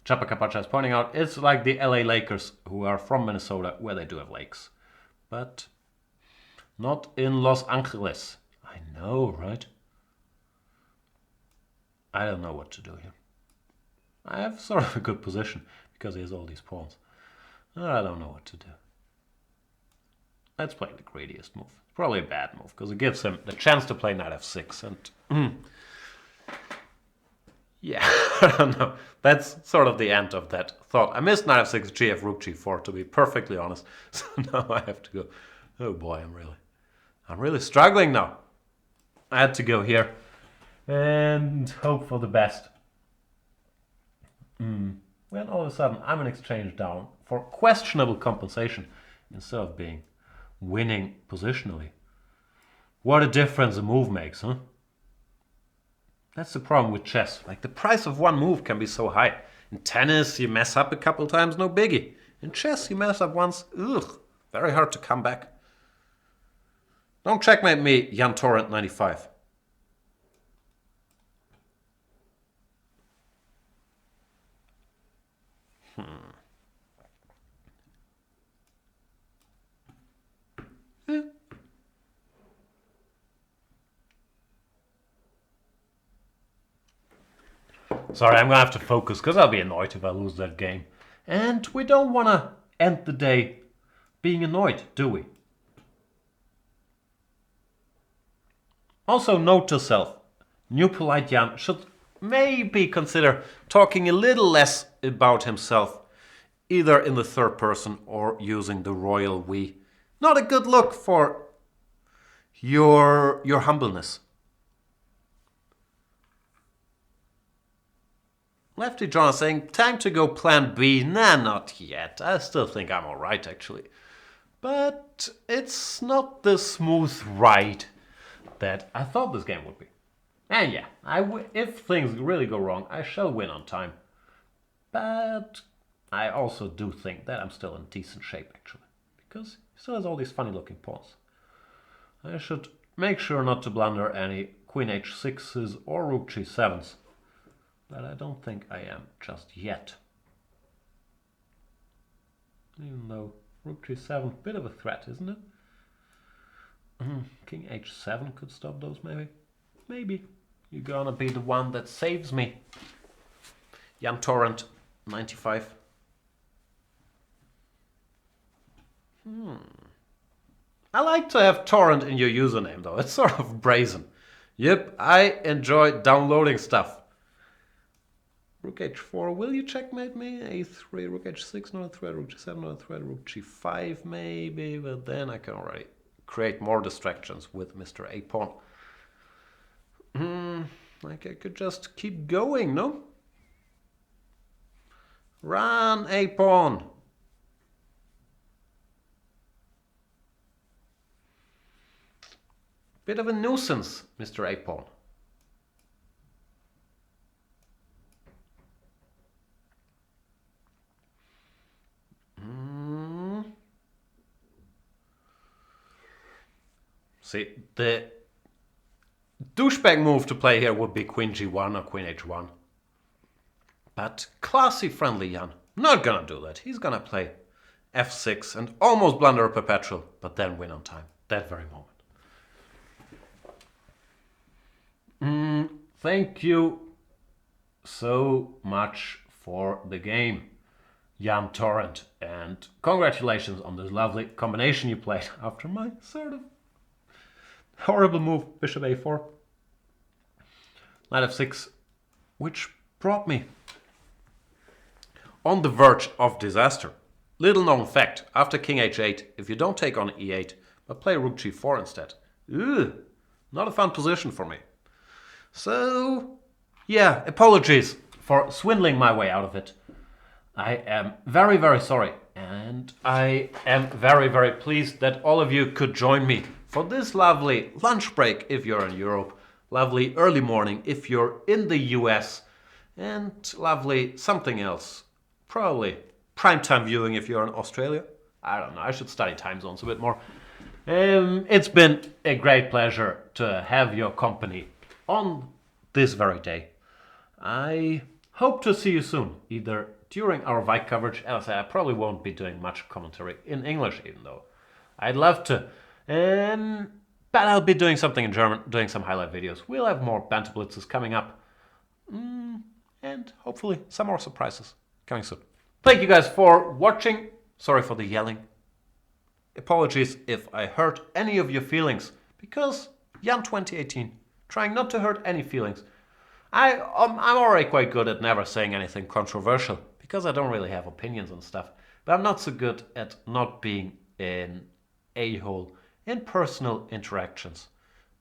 Chapacapacha is pointing out it's like the LA Lakers, who are from Minnesota, where they do have lakes. But not in Los Angeles. I know, right? I don't know what to do here. I have sort of a good position because he has all these pawns. I don't know what to do. Let's play the greediest move. Probably a bad move because it gives him the chance to play knight f6 and yeah, I don't know. That's sort of the end of that thought. I missed knight f6, gf, rook g4 to be perfectly honest. So now I have to go. Oh boy, I'm really struggling now. I had to go here and hope for the best. When all of a sudden I'm in exchange down for questionable compensation instead of being winning positionally. What a difference a move makes, huh? That's the problem with chess. Like, the price of one move can be so high. In tennis, you mess up a couple times, no biggie. In chess, you mess up once, ugh, very hard to come back. Don't checkmate me, Jan Torrent 95. Sorry, I'm going to have to focus because I'll be annoyed if I lose that game. And we don't want to end the day being annoyed, do we? Also, note to self, new polite Jan should maybe consider talking a little less about himself, either in the third person or using the royal we. Not a good look for your humbleness. Lefty John is saying, time to go plan B. Nah, not yet. I still think I'm alright, actually. But it's not the smooth ride that I thought this game would be. And yeah, if things really go wrong, I shall win on time. But I also do think that I'm still in decent shape, actually. Because he still has all these funny looking pawns. I should make sure not to blunder any queen h6s or rook g7s. But I don't think I am just yet. Even though rook g7, bit of a threat, isn't it? King h7 could stop those, maybe. Maybe. You're gonna be the one that saves me. Jan Torrent, 95. I like to have torrent in your username though, it's sort of brazen. Yep, I enjoy downloading stuff. Rook h4, will you checkmate me? a3, rook h6, not a threat, rook g7, not a threat, rook g5 maybe, but then I can already create more distractions with Mr. A-pawn. Like I could just keep going, no? Run, A-pawn! Bit of a nuisance, Mr. A-pawn. See, the douchebag move to play here would be queen g1 or queen h1. But classy friendly Jan, not gonna do that. He's gonna play f6 and almost blunder a perpetual, but then win on time, that very moment. Thank you so much for the game, Jan Torrent, and congratulations on this lovely combination you played after my sort of horrible move, bishop a4, knight f6, which brought me on the verge of disaster. Little known fact, after king h8, if you don't take on e8, but play rook g4 instead, not a fun position for me. So, yeah, apologies for swindling my way out of it. I am very, very sorry, and I am very, very pleased that all of you could join me for this lovely lunch break if you're in Europe, lovely early morning if you're in the US, and lovely something else, probably primetime viewing if you're in Australia. I don't know, I should study time zones a bit more. It's been a great pleasure to have your company on this very day. I hope to see you soon, either during our Vike coverage. As I say, I probably won't be doing much commentary in English, even though I'd love to. But I'll be doing something in German, doing some highlight videos. We'll have more Banter Blitzes coming up. And hopefully some more surprises coming soon. Thank you guys for watching. Sorry for the yelling. Apologies if I hurt any of your feelings, because Jan 2018, trying not to hurt any feelings. I'm already quite good at never saying anything controversial, because I don't really have opinions on stuff. But I'm not so good at not being an a-hole in personal interactions,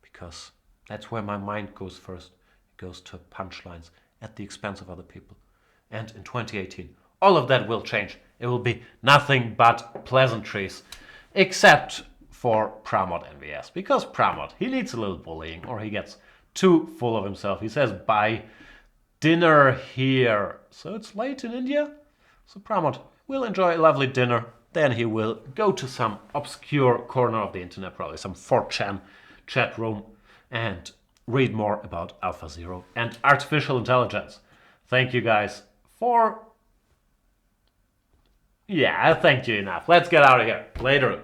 because that's where my mind goes first. It goes to punchlines at the expense of other people. And in 2018, all of that will change. It will be nothing but pleasantries, except for Pramod NVS, because Pramod, he needs a little bullying, or he gets too full of himself. He says, bye, dinner here. So it's late in India. So Pramod will enjoy a lovely dinner. Then he will go to some obscure corner of the internet, probably some 4chan chat room, and read more about AlphaZero and artificial intelligence. Thank you guys for... Yeah, I thanked you enough. Let's get out of here. Later.